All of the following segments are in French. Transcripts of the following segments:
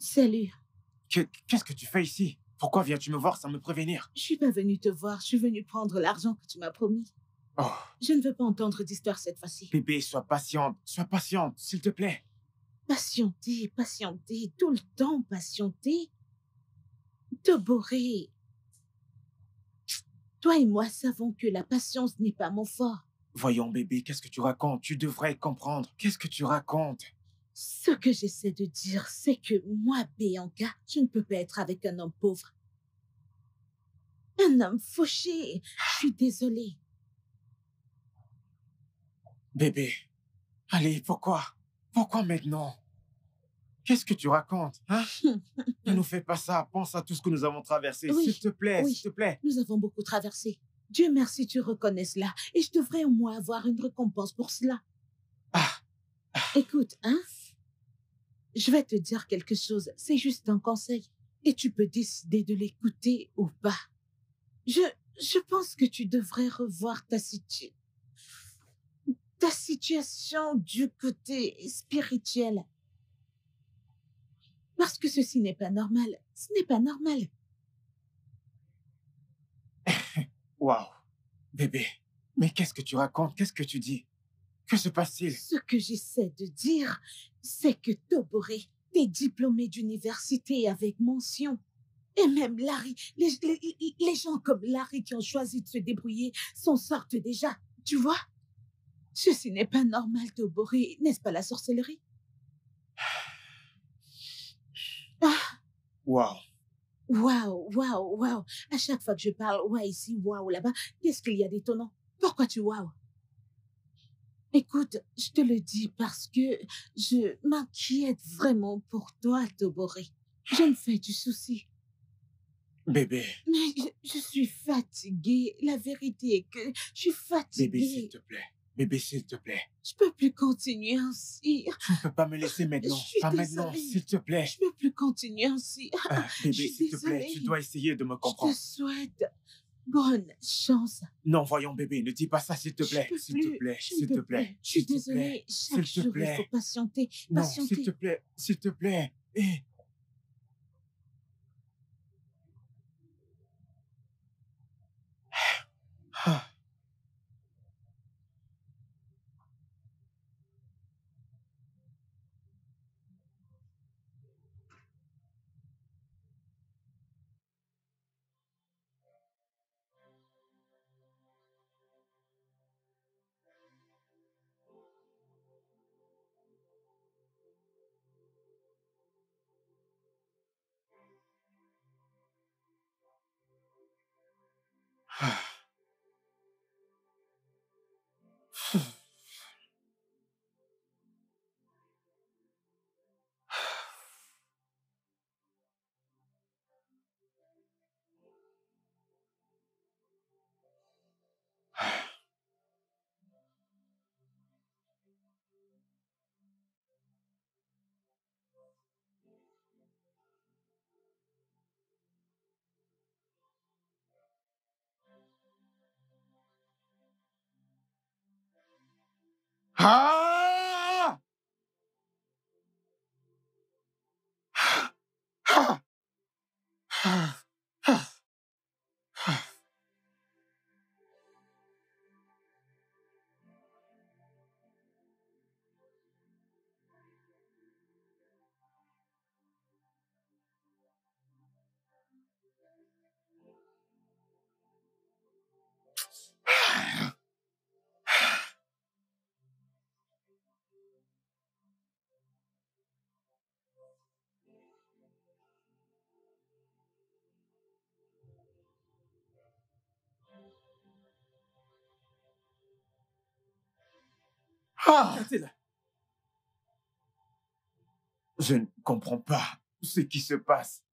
Salut. Qu'est-ce que tu fais ici? Pourquoi viens-tu me voir sans me prévenir? Je suis pas venue te voir, je suis venue prendre l'argent que tu m'as promis. Oh, Je ne veux pas entendre d'histoire cette fois-ci. bébé, sois patiente, s'il te plaît. Patienter, patienter, tout le temps patienter. Te bourrer. Toi et moi savons que la patience n'est pas mon fort. Voyons, bébé, qu'est-ce que tu racontes? Tu devrais comprendre. Qu'est-ce que tu racontes? Ce que j'essaie de dire, c'est que moi, Bianca, je ne peux pas être avec un homme pauvre. Un homme fauché. Je suis désolée. Bébé, allez, pourquoi? Pourquoi maintenant? Qu'est-ce que tu racontes, hein? Ne nous fais pas ça. Pense à tout ce que nous avons traversé. Oui, S'il te plaît, oui. s'il te plaît. Nous avons beaucoup traversé. Dieu merci, tu reconnais cela. Et je devrais au moins avoir une récompense pour cela. Ah, Écoute, hein? Je vais te dire quelque chose. C'est juste un conseil. Et tu peux décider de l'écouter ou pas. Je pense que tu devrais revoir ta situation du côté spirituel. Parce que ceci n'est pas normal. Ce n'est pas normal. waouh. Bébé, mais qu'est-ce que tu racontes? Qu'est-ce que tu dis? Que se passe-t-il? Ce que j'essaie de dire, c'est que Toboré, t'es diplômé d'université avec mention. Et même Larry, les gens comme Larry qui ont choisi de se débrouiller s'en sortent déjà. Tu vois? Ceci n'est pas normal, Toboré. N'est-ce pas la sorcellerie? Ah, Waouh. waouh, waouh, waouh. À chaque fois que je parle waouh ici, waouh là-bas, qu'est-ce qu'il y a d'étonnant? Pourquoi tu waouh? Écoute, je te le dis parce que je m'inquiète vraiment pour toi, Toboré. Je me fais du souci. Bébé, Mais je suis fatiguée. La vérité est que je suis bébé, s'il fatiguée. te plaît. Bébé, s'il te plaît. Je peux plus continuer ainsi. Tu ne peux pas me laisser Je maintenant. suis Pas maintenant, désolée. s'il te plaît. Je peux plus continuer ainsi. Je Bébé, suis s'il te plaît, tu désolée. dois essayer de me Je te comprendre. souhaite bonne chance. Non, voyons, bébé, ne dis pas ça, s'il te Je plaît. peux S'il te plus. plaît, Je ne s'il te peux plaît, plus. Je suis s'il te plaît, désolée. Chaque s'il te jour, il faut plaît. patienter. Non, s'il te Patienter. plaît, s'il te plaît. Eh. Ah. Ah. Ah! Ah! Ah! Ah! Ah! Ah! Je ne comprends pas ce qui se passe.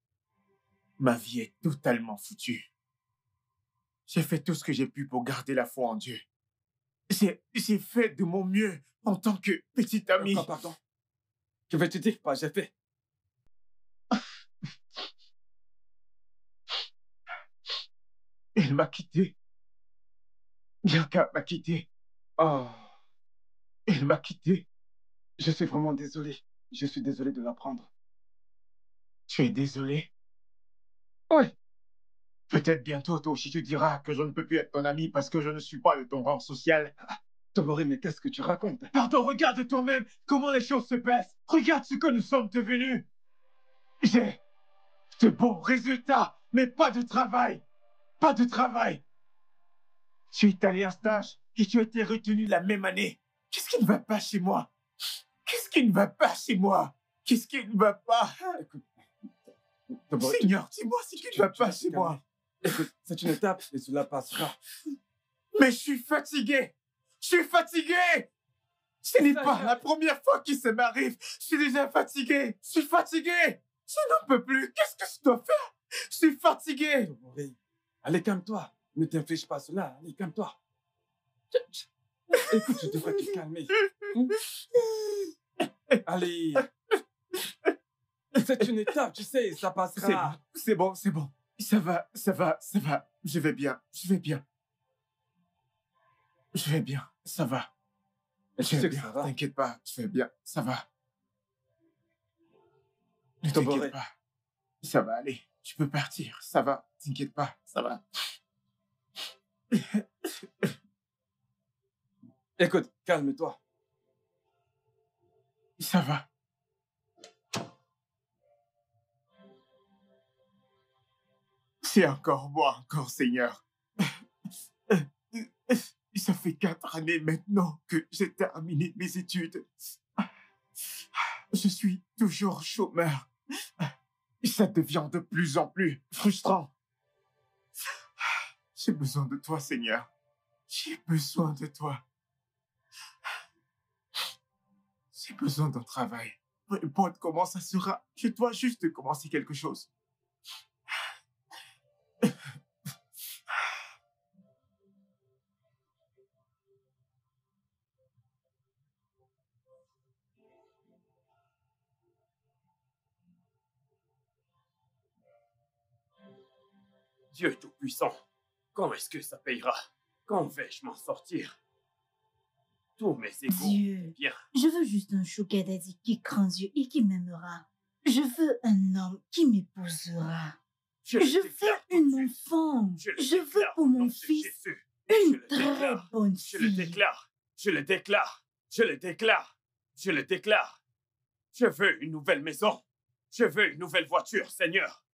Ma vie est totalement foutue. J'ai fait tout ce que j'ai pu pour garder la foi en Dieu. J'ai fait de mon mieux en tant que petit ami. Pardon. Je vais te dire pas, j'ai fait. Il m'a quitté. Bianca m'a quitté. Oh, Il m'a quitté. je suis vraiment désolé. Je suis désolé de l'apprendre. Tu es désolé? Ouais. Peut-être bientôt, toi aussi, tu diras que je ne peux plus être ton ami parce que je ne suis pas de ton rang social. Toboré, mais qu'est-ce que tu racontes? Pardon, regarde toi-même comment les choses se passent. Regarde ce que nous sommes devenus. J'ai de bons résultats, mais pas de travail. Pas de travail. Tu es allé à un stage et tu as été retenu la même année. Qu'est-ce qui ne va pas chez moi? Qu'est-ce qui ne va pas chez moi? Qu'est-ce qui ne va pas? Écoute, Toboré, Seigneur, dis-moi ce qui ne va pas chez moi. écoute, c'est une étape et cela passera. Mais je suis fatigué. Je suis fatigué. Ce n'est pas la première fois que ça m'arrive. Je suis déjà fatigué. Je suis fatigué. Je n'en peux plus. Qu'est-ce que je dois faire? Je suis fatigué. Toboré, allez, calme-toi. Ne t'inflige pas cela. Allez, calme-toi. Écoute, tu devrais te calmer. Allez. C'est une étape, tu sais, ça passera. C'est bon, c'est bon. Ça va, ça va, ça va. Je vais bien, je vais bien. Je vais bien, ça va. Et Je tu vais sais que bien, ça va. t'inquiète pas, je vais bien, ça va. Ne Toboré. t'inquiète pas. Ça va aller. Tu peux partir, ça va. T'inquiète pas, ça va. Écoute, calme-toi. Ça va. C'est encore moi, encore Seigneur. Ça fait 4 années maintenant que j'ai terminé mes études. Je suis toujours chômeur. Ça devient de plus en plus frustrant. J'ai besoin de toi, Seigneur. J'ai besoin de toi. J'ai besoin d'un travail. Peu importe comment ça sera, je dois juste commencer quelque chose. Dieu Tout-Puissant, quand est-ce que ça payera? Quand vais-je m'en sortir? Tous mes égaux, Dieu, bien. je veux juste un sugar daddy qui craint Dieu et qui m'aimera. Je veux un homme qui m'épousera. Je le veux déclare tout de une suite. enfant. Je le Je veux déclare pour au nom mon de fils Jésus. une le très déclare. bonne Je le fille. déclare. Je le déclare. Je le déclare. Je le déclare. Je veux une nouvelle maison. Je veux une nouvelle voiture, Seigneur.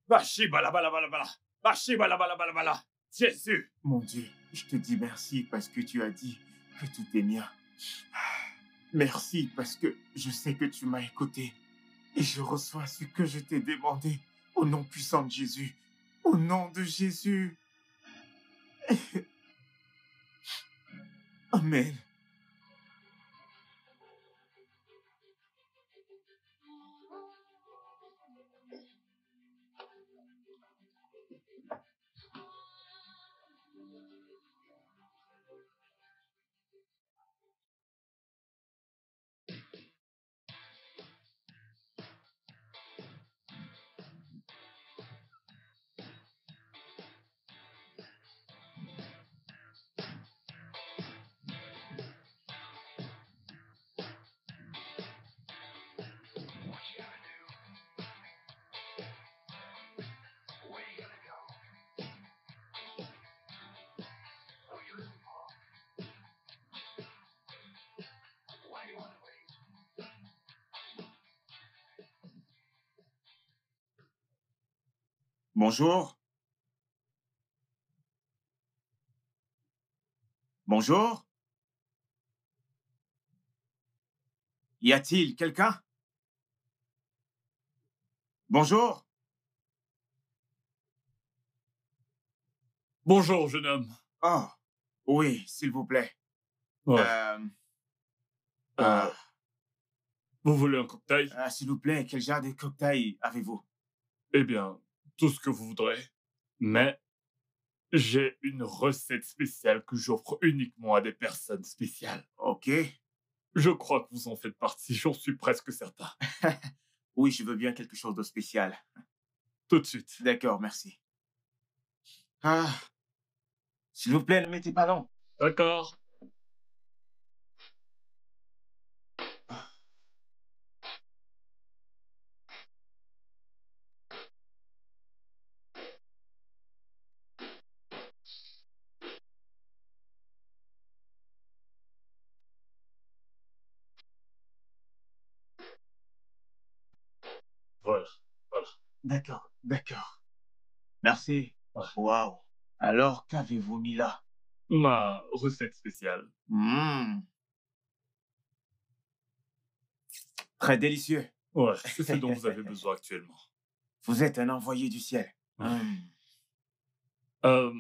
Bashi bala. Bashi bala. Jésus. Mon Dieu, je te dis merci parce que tu as dit que tout est mien. Merci parce que je sais que tu m'as écouté et je reçois ce que je t'ai demandé au nom puissant de Jésus. Au nom de Jésus. Amen. Bonjour. Bonjour. Y a-t-il quelqu'un? Bonjour. Bonjour, jeune homme. Oh, oui, s'il vous plaît. Ouais. Euh, Vous voulez un cocktail? s'il vous plaît, quel genre de cocktail avez-vous? Eh bien, tout ce que vous voudrez. Mais j'ai une recette spéciale que j'offre uniquement à des personnes spéciales. Ok. Je crois que vous en faites partie, j'en suis presque certain. Oui, je veux bien quelque chose de spécial. Tout de suite. D'accord, merci. Ah, s'il vous plaît, ne mettez pas long. D'accord. D'accord, d'accord. Merci. Ouais. Waouh. Alors, qu'avez-vous mis là? Ma recette spéciale. Mmh, très délicieux. Ouais, c'est ce dont vous avez besoin actuellement. Vous êtes un envoyé du ciel. Ouais. Mmh. Euh,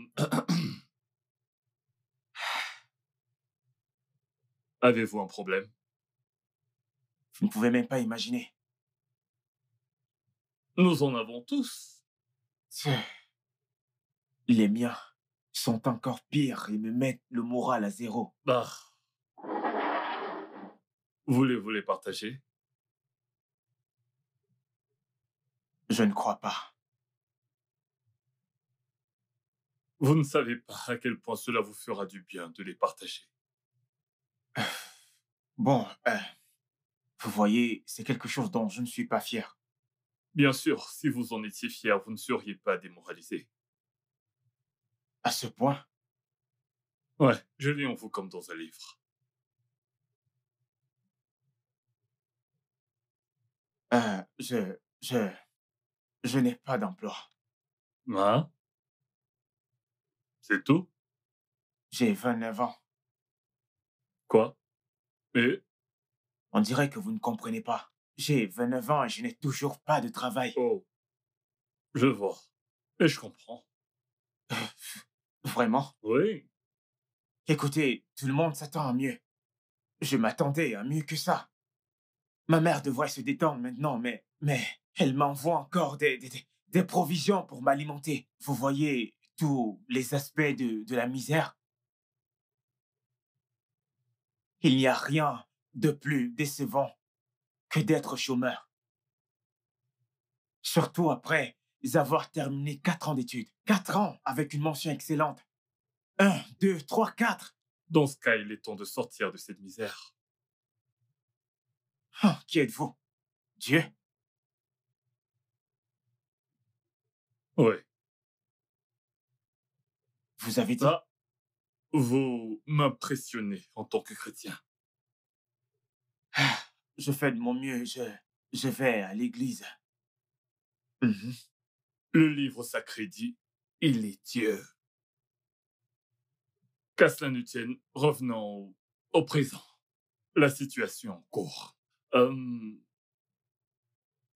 Avez-vous un problème? Vous ne pouvez même pas imaginer. Nous en avons tous. C'est- Les miens sont encore pires et me mettent le moral à zéro. Bah, voulez-vous les partager? Je ne crois pas. Vous ne savez pas à quel point cela vous fera du bien de les partager. Bon, vous voyez, c'est quelque chose dont je ne suis pas fier. Bien sûr, si vous en étiez fier, vous ne seriez pas démoralisé. À ce point, Ouais, je lis en vous comme dans un livre. euh, je, je, je n'ai pas d'emploi. Hein? C'est tout? J'ai 29 ans. Quoi? Et? On dirait que vous ne comprenez pas. J'ai 29 ans et je n'ai toujours pas de travail. Oh, je vois. Et je comprends. Vraiment? Oui. Écoutez, tout le monde s'attend à mieux. Je m'attendais à mieux que ça. Ma mère devrait se détendre maintenant, mais elle m'envoie encore des provisions pour m'alimenter. Vous voyez tous les aspects de la misère. Il n'y a rien de plus décevant que d'être chômeur. Surtout après avoir terminé 4 ans d'études. 4 ans avec une mention excellente. 1, 2, 3, 4. Dans ce cas, il est temps de sortir de cette misère. Qui êtes-vous? Dieu? Oui. Vous avez dit? Ça, vous m'impressionnez en tant que chrétien. Je fais de mon mieux, je vais à l'église. Mhm. Le livre sacré dit, il est Dieu. Qu'à cela ne tienne, revenons au présent. La situation en cours.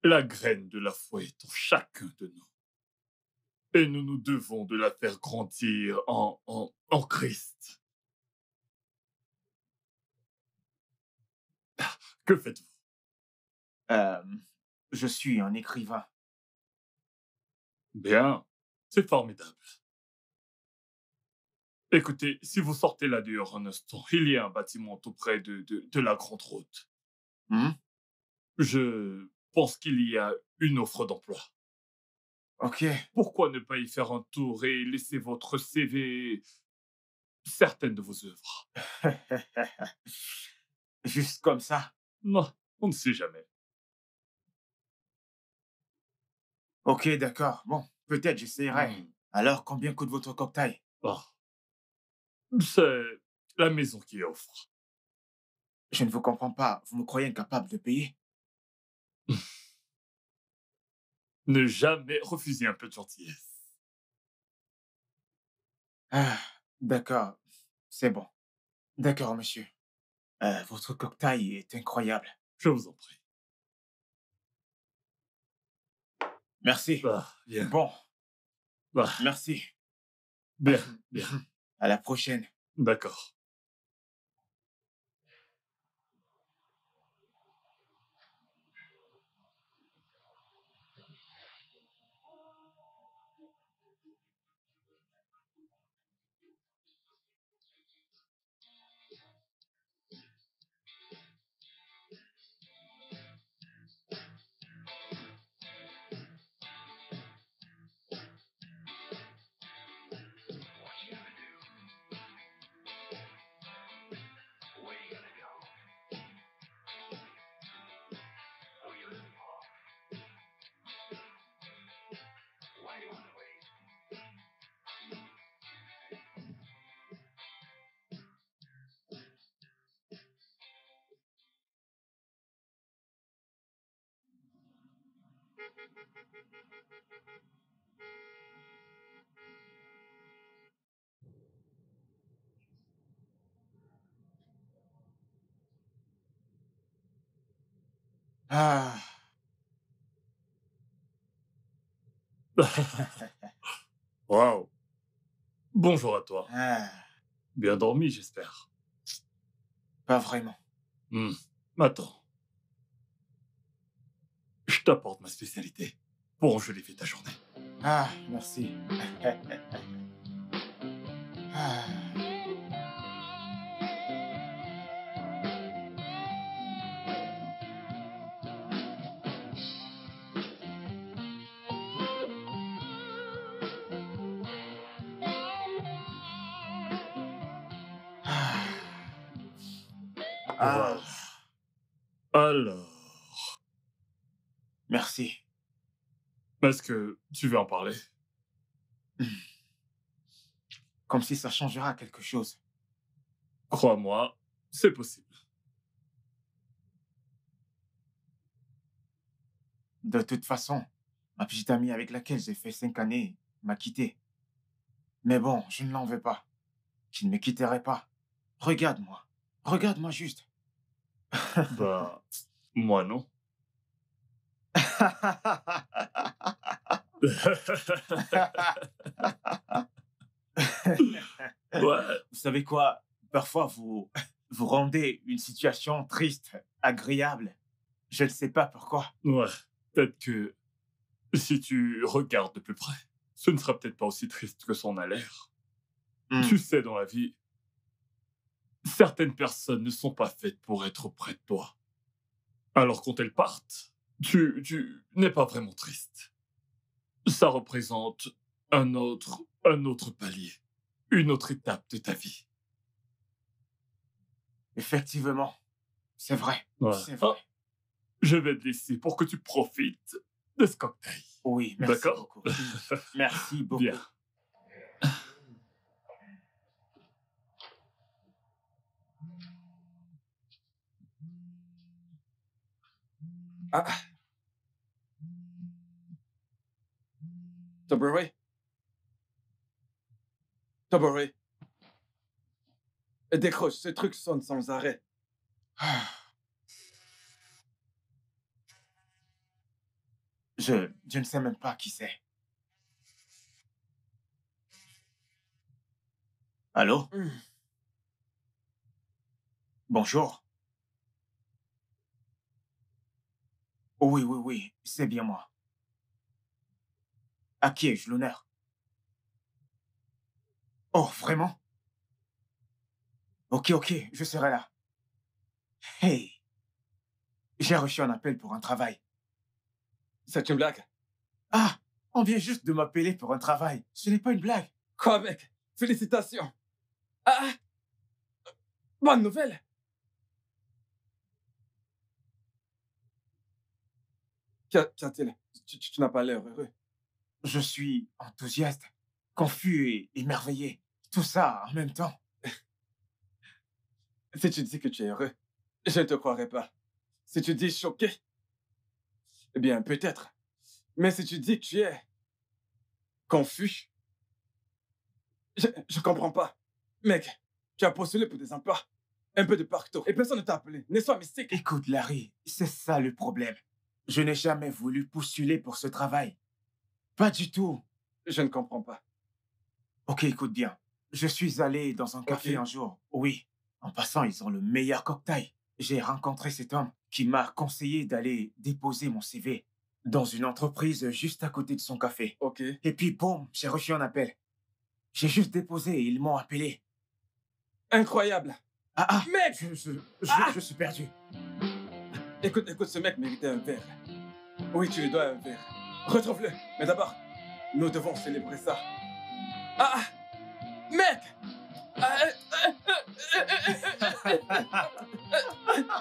La graine de la foi est en chacun de nous. Et nous nous devons de la faire grandir en Christ. Que faites-vous? Euh, je suis un écrivain. Bien, c'est formidable. Écoutez, si vous sortez là dehors un instant, il y a un bâtiment tout près de la grande route. Hmm? Je pense qu'il y a une offre d'emploi. Ok. Pourquoi ne pas y faire un tour et laisser votre CV certaines de vos œuvres? Juste comme ça. Non, on ne sait jamais. Ok, d'accord. Bon, peut-être j'essaierai. Hmm. Alors, combien coûte votre cocktail? Ah, c'est la maison qui offre. Je ne vous comprends pas. Vous me croyez incapable de payer? Ne jamais refuser un peu de gentillesse. Ah, d'accord. C'est bon. D'accord, monsieur. Votre cocktail est incroyable. Je vous en prie. Merci. Bien. Bon, Bah, merci. bien, bien. À la prochaine. D'accord. Ah, Waouh. Bonjour à toi. ah, Bien dormi, j'espère. pas vraiment. Hmm. Attends. Je t'apporte ma spécialité pour enjoliver ta journée. Ah, merci. Ah, ah, ah, Voilà. Alors, merci. est-ce que tu veux en parler? Comme si ça changera quelque chose. Crois-moi, c'est possible. De toute façon, ma petite amie avec laquelle j'ai fait 5 années m'a quitté. Mais bon, je ne l'en veux pas. Qui ne me quitterait pas. Regarde-moi. Regarde-moi juste. Bah, moi non. Ouais, Vous savez quoi? Parfois, vous rendez une situation triste, agréable. Je ne sais pas pourquoi. ouais. Peut-être que si tu regardes de plus près, ce ne sera peut-être pas aussi triste que son a l'air. Hmm. Tu sais, dans la vie, certaines personnes ne sont pas faites pour être auprès de toi. Alors quand elles partent, tu n'es pas vraiment triste. Ça représente un autre palier, une autre étape de ta vie. Effectivement, c'est vrai. Ouais. C'est vrai. Ah, je vais te laisser pour que tu profites de ce cocktail. Oui, merci D'accord? beaucoup. Merci beaucoup. Bien. Ah. Toberway. Toberway. Décroche, ce truc sonne sans arrêt. Ah. Je ne sais même pas qui c'est. Allô? Bonjour. Oui, oui, oui, c'est bien moi. À qui ai-je l'honneur? Oh, vraiment? Ok, ok, je serai là. Hey, j'ai reçu un appel pour un travail. C'est une blague. Ah, on vient juste de m'appeler pour un travail. Ce n'est pas une blague. Quoi, mec? Félicitations. Ah! Bonne nouvelle. Qu'y a-t-il? Tu n'as pas l'air heureux. Je suis enthousiaste, confus et émerveillé. Tout ça en même temps. Si tu dis que tu es heureux, je ne te croirai pas. Si tu dis choqué, eh bien, peut-être. Mais si tu dis que tu es confus, je comprends pas. Mec, tu as postulé pour des emplois un peu de partout et personne ne t'a appelé. N'est-ce pas mystique? Écoute, Larry, c'est ça le problème. Je n'ai jamais voulu postuler pour ce travail. Pas du tout. Je ne comprends pas. Ok, écoute bien. Je suis allé dans un café Ok. un jour. Oui. En passant, ils ont le meilleur cocktail. J'ai rencontré cet homme qui m'a conseillé d'aller déposer mon CV dans une entreprise juste à côté de son café. Ok. Et puis, boum, j'ai reçu un appel. J'ai juste déposé et ils m'ont appelé. Incroyable. Ah, Mec! je suis perdu. Écoute, ce mec méritait un verre. Oui, tu lui dois un verre. Retrouve-le. Mais d'abord, nous devons célébrer ça. Ah! Mec!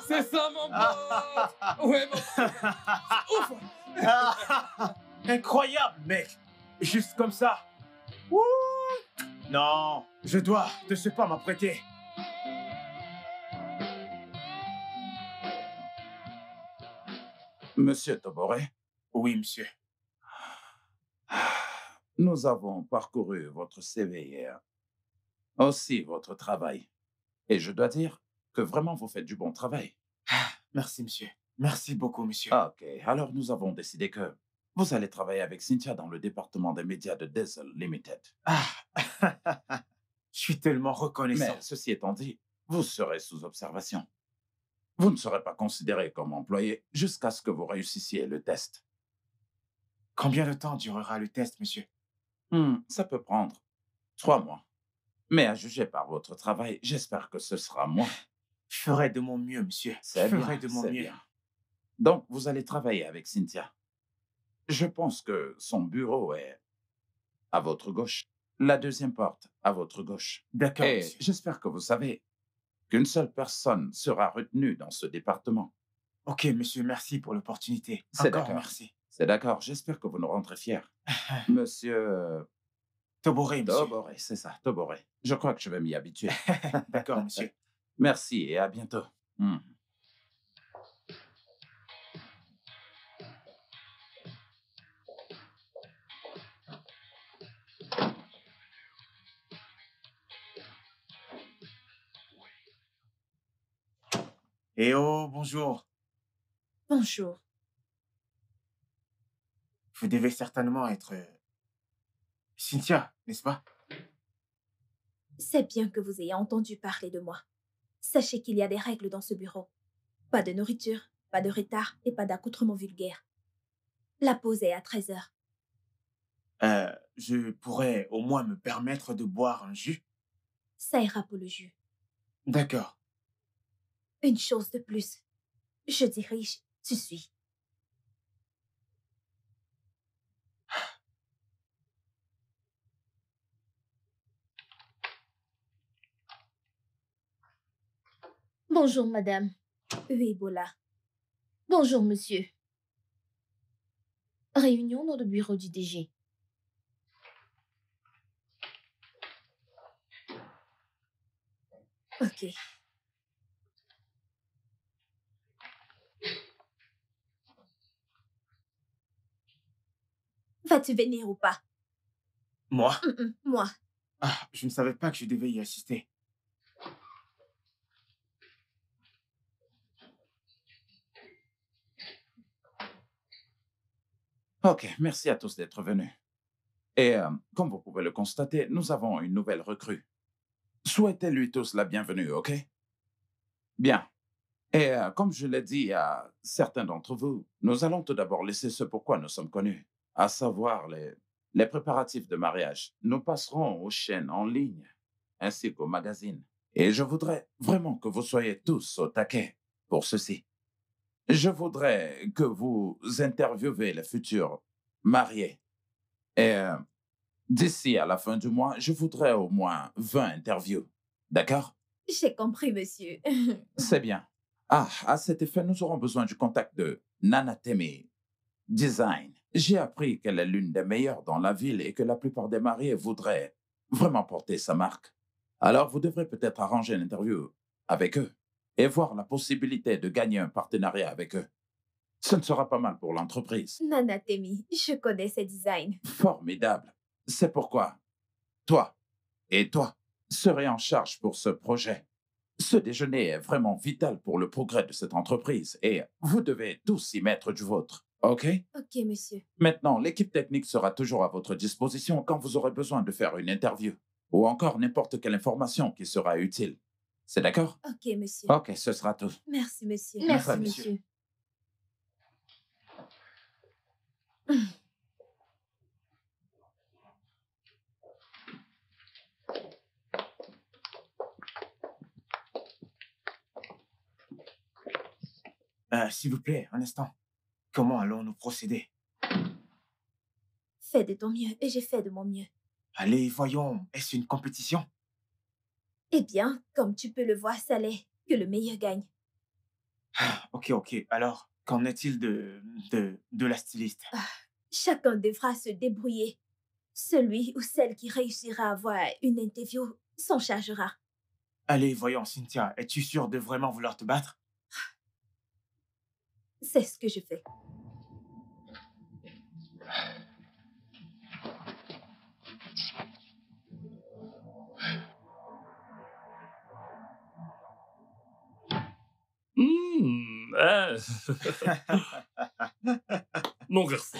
C'est ça, mon pote! Ouais, mon pote! Ouf! Incroyable, mec. Juste comme ça. Wouh! Non, je dois de ce pas m'apprêter. Monsieur Toboré, Oui, monsieur. Nous avons parcouru votre CV hier, aussi votre travail. Et je dois dire que vraiment vous faites du bon travail. Merci, monsieur. Merci beaucoup, monsieur. Ok, alors nous avons décidé que vous allez travailler avec Cynthia dans le département des médias de Diesel Limited. Ah, je suis tellement reconnaissant. Mais ceci étant dit, vous serez sous observation. Vous ne serez pas considéré comme employé jusqu'à ce que vous réussissiez le test. Combien de temps durera le test, monsieur? Ça peut prendre 3 mois. Mais à juger par votre travail, j'espère que ce sera moins. Je ferai de mon mieux, monsieur. C'est Je bien, ferai de mon c'est mieux. bien. Donc, vous allez travailler avec Cynthia. Je pense que son bureau est à votre gauche. La deuxième porte à votre gauche. D'accord, Et monsieur. j'espère que vous savez qu'une seule personne sera retenue dans ce département. Ok, monsieur, merci pour l'opportunité. C'est Encore d'accord. merci. C'est d'accord, j'espère que vous nous rentrez fiers. Monsieur Toboré, monsieur. Toboré, c'est ça, Toboré. Je crois que je vais m'y habituer. D'accord, monsieur. Merci et à bientôt. Eh oh, bonjour. Bonjour. Vous devez certainement être Cynthia, n'est-ce pas? C'est bien que vous ayez entendu parler de moi. Sachez qu'il y a des règles dans ce bureau. Pas de nourriture, pas de retard et pas d'accoutrement vulgaire. La pause est à 13 heures. Je pourrais au moins me permettre de boire un jus? Ça ira pour le jus. D'accord. Une chose de plus. Je dirige, tu suis. Bonjour, madame. Oui, Bola. Bonjour, monsieur. Réunion dans le bureau du DG. Ok. Vas-tu venir ou pas? Moi? Moi. Ah, je ne savais pas que je devais y assister. Ok, merci à tous d'être venus. Et comme vous pouvez le constater, nous avons une nouvelle recrue. Souhaitez-lui tous la bienvenue, ok? Bien. Et comme je l'ai dit à certains d'entre vous, nous allons tout d'abord laisser ce pourquoi nous sommes connus, à savoir les préparatifs de mariage. Nous passerons aux chaînes en ligne, ainsi qu'aux magazines. Et je voudrais vraiment que vous soyez tous au taquet pour ceci. Je voudrais que vous interviewez les futurs mariés. Et d'ici à la fin du mois, je voudrais au moins 20 interviews. D'accord? J'ai compris, monsieur. C'est bien. Ah, à cet effet, nous aurons besoin du contact de Nanatemi Design. J'ai appris qu'elle est l'une des meilleures dans la ville et que la plupart des mariés voudraient vraiment porter sa marque. Alors, vous devrez peut-être arranger une interview avec eux et voir la possibilité de gagner un partenariat avec eux. Ce ne sera pas mal pour l'entreprise. Nanatemi, je connais ses designs. Formidable. C'est pourquoi toi et toi serez en charge pour ce projet. Ce déjeuner est vraiment vital pour le progrès de cette entreprise et vous devez tous y mettre du vôtre, ok? Ok, monsieur. Maintenant, l'équipe technique sera toujours à votre disposition quand vous aurez besoin de faire une interview ou encore n'importe quelle information qui sera utile. C'est d'accord? Ok, monsieur. Ok, ce sera tout. Merci, monsieur. Merci, Très bien. monsieur. S'il vous plaît, un instant. Comment allons-nous procéder? Fais de ton mieux et j'ai fait de mon mieux. Allez, voyons, est-ce une compétition? Eh bien, comme tu peux le voir, ça l'est. Que le meilleur gagne. Ok. Alors, qu'en est-il de la styliste? Chacun devra se débrouiller. Celui ou celle qui réussira à avoir une interview s'en chargera. Allez, voyons, Cynthia, es-tu sûre de vraiment vouloir te battre? C'est ce que je fais. Mais... Mon garçon.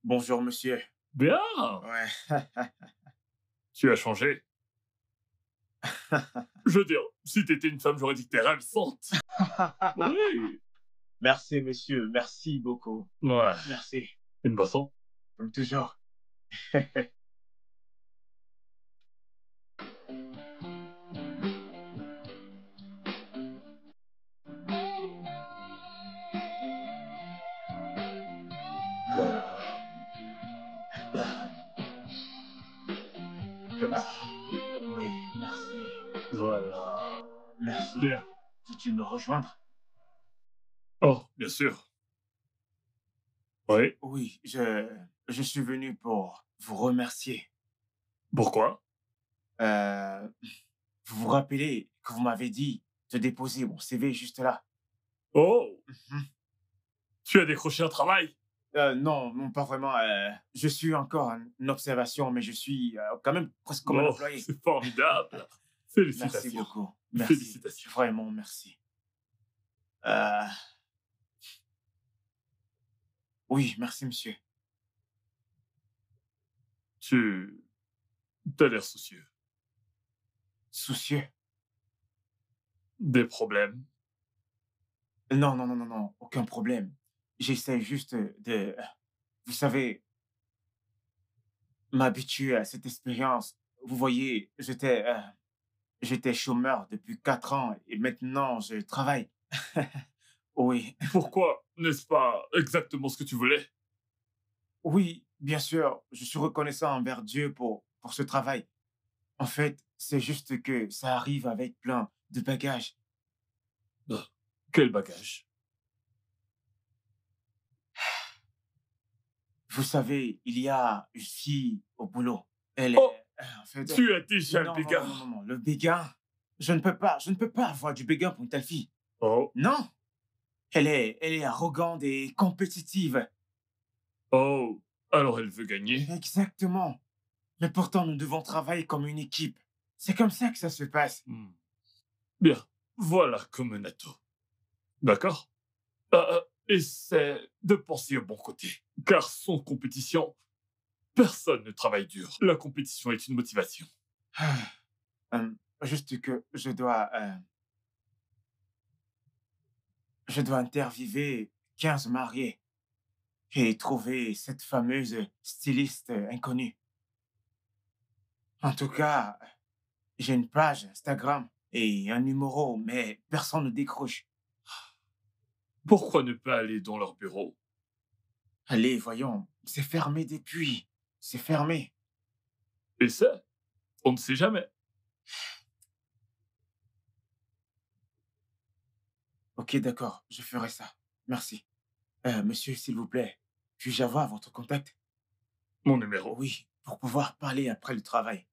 Bonjour, monsieur. Bien. Ouais. Tu as changé. Je veux dire, si t'étais une femme, j'aurais dit que t'es ravissante. Oui. Merci, monsieur. Merci beaucoup. Ouais. Merci. Une boisson? Comme toujours. Oui, merci. Voilà. Merci. Bien. Veux-tu me rejoindre? Oh, bien sûr. Oui. Oui, je suis venu pour vous remercier. Pourquoi? Euh, vous vous rappelez que vous m'avez dit de déposer mon CV juste là? Oh, Mhm. tu as décroché un travail? Non, non, pas vraiment. Je suis encore en observation, mais je suis quand même presque comme un Oh, employé. c'est formidable. Merci Félicitations. beaucoup. Merci. Félicitations. Vraiment, merci. Euh, Oui, merci, monsieur. Tu as l'air soucieux. Soucieux? Des problèmes? Non, non, non, non, non, aucun problème. J'essaie juste de, vous savez, m'habituer à cette expérience. Vous voyez, j'étais chômeur depuis 4 ans et maintenant je travaille. Oui, Pourquoi? N'est-ce pas exactement ce que tu voulais? oui, bien sûr, je suis reconnaissant envers Dieu pour ce travail. En fait, c'est juste que ça arrive avec plein de bagages. Quel bagage? Vous savez, il y a une fille au boulot. Elle Oh, est, en fait, tu as déjà le non, non, non, bégard. non, non, non, le béguin. Je ne peux pas avoir du béguin pour une telle fille. Oh, Non, elle est arrogante et compétitive. oh, alors elle veut gagner. Exactement. Mais pourtant, nous devons travailler comme une équipe. C'est comme ça que ça se passe. Hmm. Bien, voilà comme un atout. D'accord? Essaie de penser au bon côté. Car sans compétition, personne ne travaille dur. La compétition est une motivation. Juste que je dois interviewer 15 mariés et trouver cette fameuse styliste inconnue. En tout cas, j'ai une page Instagram et un numéro, mais personne ne décroche. Pourquoi ne pas aller dans leur bureau? Allez, voyons, c'est fermé depuis. C'est fermé. Essaie. On ne sait jamais. Ok, d'accord, je ferai ça. Merci. Monsieur, s'il vous plaît, puis-je avoir votre contact? Mon numéro. Oui, pour pouvoir parler après le travail.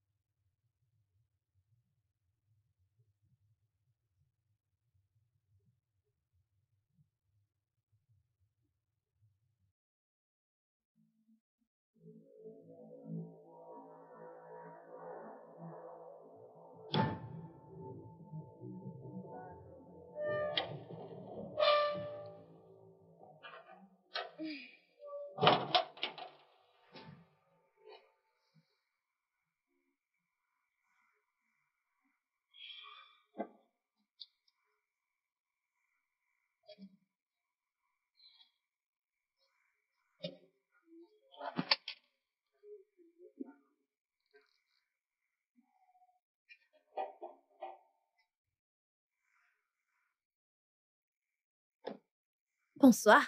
Bonsoir.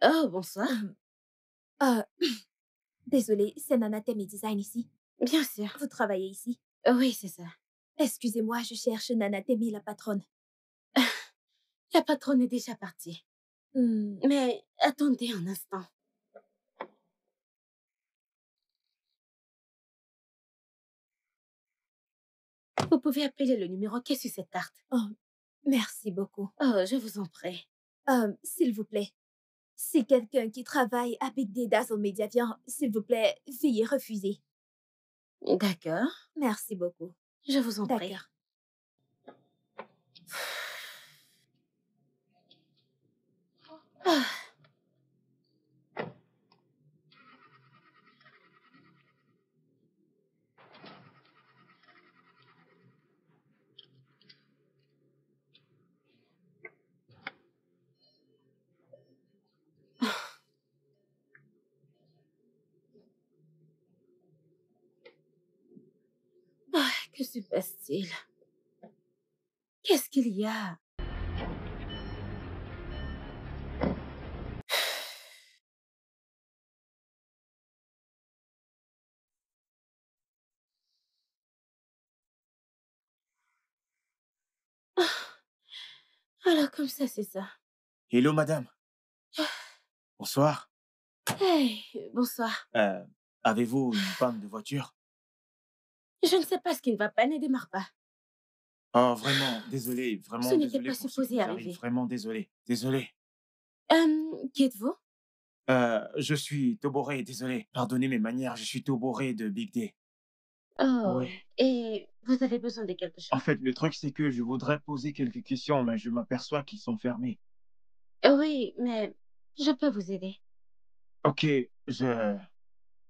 Oh, bonsoir. Euh, Désolée, c'est Nana Temi Design ici. Bien sûr. Vous travaillez ici? Oui, c'est ça. Excusez-moi, je cherche Nana Temi, la patronne. La patronne est déjà partie. Hmm, Mais attendez un instant. Vous pouvez appeler le numéro qui est sur cette carte. Oh, merci beaucoup. Oh, je vous en prie. S'il vous plaît, si quelqu'un qui travaille à Big Day Dazzle Media vient, s'il vous plaît, veuillez refuser. D'accord. Merci beaucoup. Je vous en prie. D'accord. Ah, que se passe-t-il? Qu'est-ce qu'il y a? Alors comme ça, c'est ça. Hello, madame. Bonsoir. Hey, bonsoir. Avez-vous une panne de voiture? Je ne sais pas ce qui ne va pas, ne démarre pas. Oh, vraiment, désolé, Ce vraiment n'était désolé pas pour ce qui supposé vous arrive. arriver. Vraiment désolé. Désolé. Qui êtes-vous? Je suis Toboré, désolé. Pardonnez mes manières, je suis Toboré de Big Day. Oh, Oui. et vous avez besoin de quelque En chose? fait, le truc, c'est que je voudrais poser quelques questions, mais je m'aperçois qu'ils sont fermés. Oui, mais je peux vous aider. Ok,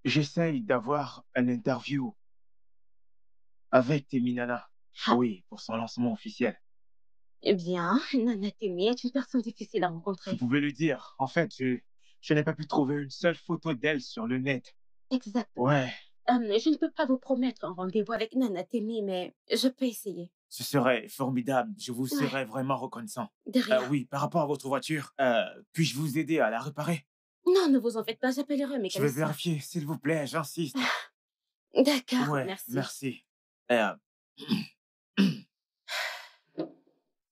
j'essaye d'avoir un interview avec Teminana. Ah, Oui, pour son lancement officiel. eh bien, Nana Temi est une personne difficile à Vous rencontrer. pouvez lui dire. En fait, je n'ai pas pu trouver une seule photo d'elle sur le net. Exactement. Ouais, Je ne peux pas vous promettre un rendez-vous avec Nana Temi, mais je peux essayer. ce serait formidable. Je vous Ouais, serais vraiment reconnaissant. de rien. Oui, par rapport à votre voiture, puis-je vous aider à la réparer? Non, ne vous en faites pas, j'appellerai un Je vais mécanicien. vérifier, s'il vous plaît, j'insiste. D'accord, Ouais, merci. merci. Euh,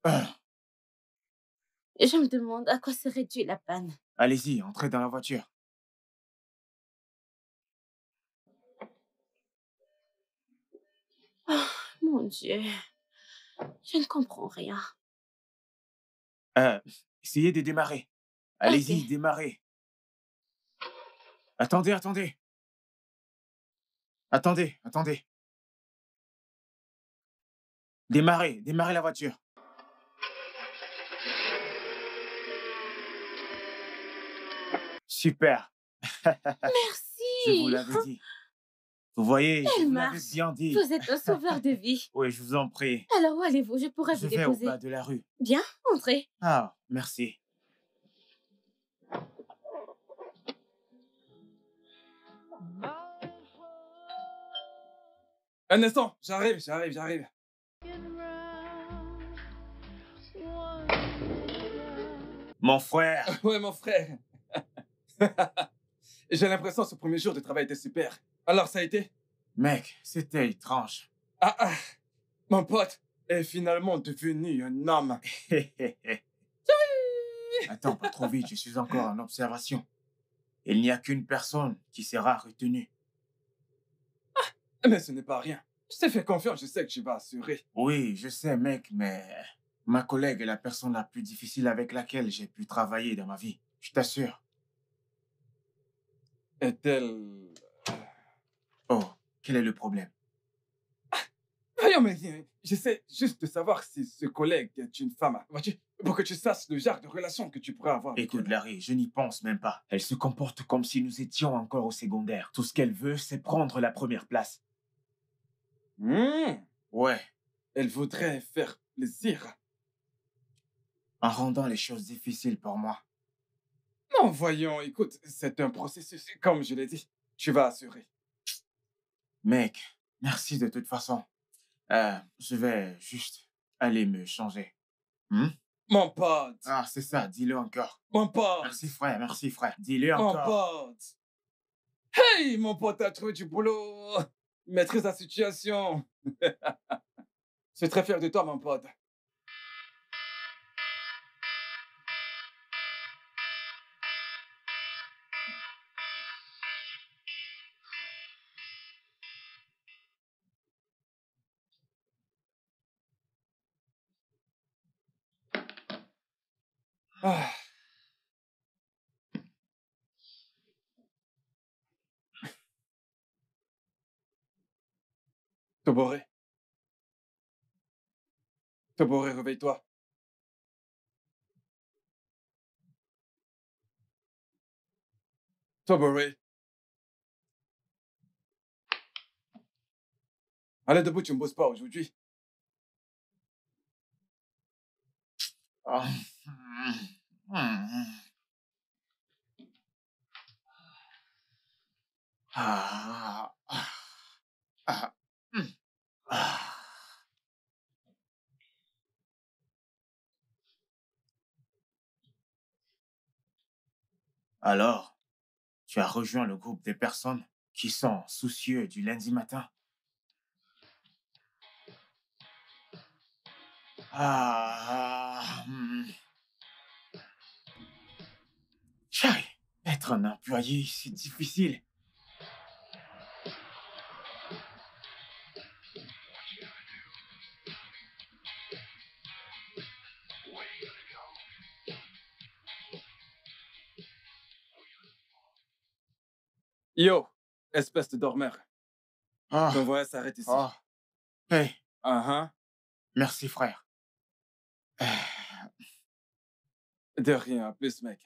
euh, Je me demande à quoi serait due la panne. Allez-y, entrez dans la voiture. Oh, mon Dieu, je ne comprends rien. Euh, Essayez de démarrer. Allez-y, Ok. démarrez. Attendez, attendez. Attendez, attendez. Démarrez, démarrez la voiture. Super. Je vous Merci. l'avais dit. Vous voyez, je Elle vous l'avais marche. bien dit. Vous êtes un sauveur de vie. Oui, je vous en prie. Alors où allez-vous? Je pourrais Je vous vais au déposer. bas de la rue. Bien, entrez. Ah, merci. Un instant, j'arrive. Mon frère. Ouais, mon frère. J'ai l'impression que ce premier jour de travail était super. Alors, ça a été? Mec, c'était étrange. Ah, mon pote est finalement devenu un homme. Attends, pas trop vite, je suis encore en observation. Il n'y a qu'une personne qui sera retenue. Mais ce n'est pas rien. Je t'ai fait confiance, je sais que tu vas assurer. Oui, je sais, mec, mais ma collègue est la personne la plus difficile avec laquelle j'ai pu travailler dans ma vie. Je t'assure. Est-elle... Oh, quel est le problème? Voyons, mais j'essaie juste de savoir si ce collègue est une femme. Vois-tu, pour que tu saches le genre de relation que tu pourrais avoir avec Écoute, elle. Larry, je n'y pense même pas. Elle se comporte comme si nous étions encore au secondaire. Tout ce qu'elle veut, c'est prendre la première place. Ouais, Elle voudrait faire plaisir. en rendant les choses difficiles pour moi. Non, voyons, écoute, c'est un processus. Comme je l'ai dit, tu vas assurer. Mec, merci de toute façon. Je vais juste aller me changer. Hmm? Mon pote, Ah, c'est ça, dis-le encore. mon pote, Merci frère, dis-le mon encore. pote. Hey, mon pote a trouvé du boulot. Maîtrise la situation. Je suis très fier de toi, mon pote. Ah. Toboré. Toboré, réveille-toi. Tobore. Allez debout, tu ne bosses pas aujourd'hui. Ah. Ah. Ah. Ah. Alors, tu as rejoint le groupe des personnes qui sont soucieux du lundi matin? Ah. Chai, être un employé, c'est difficile. Yo, espèce de dormeur. Ah. Ton voyage s'arrête ici. Oh. Hey, merci frère. De rien, à plus, mec.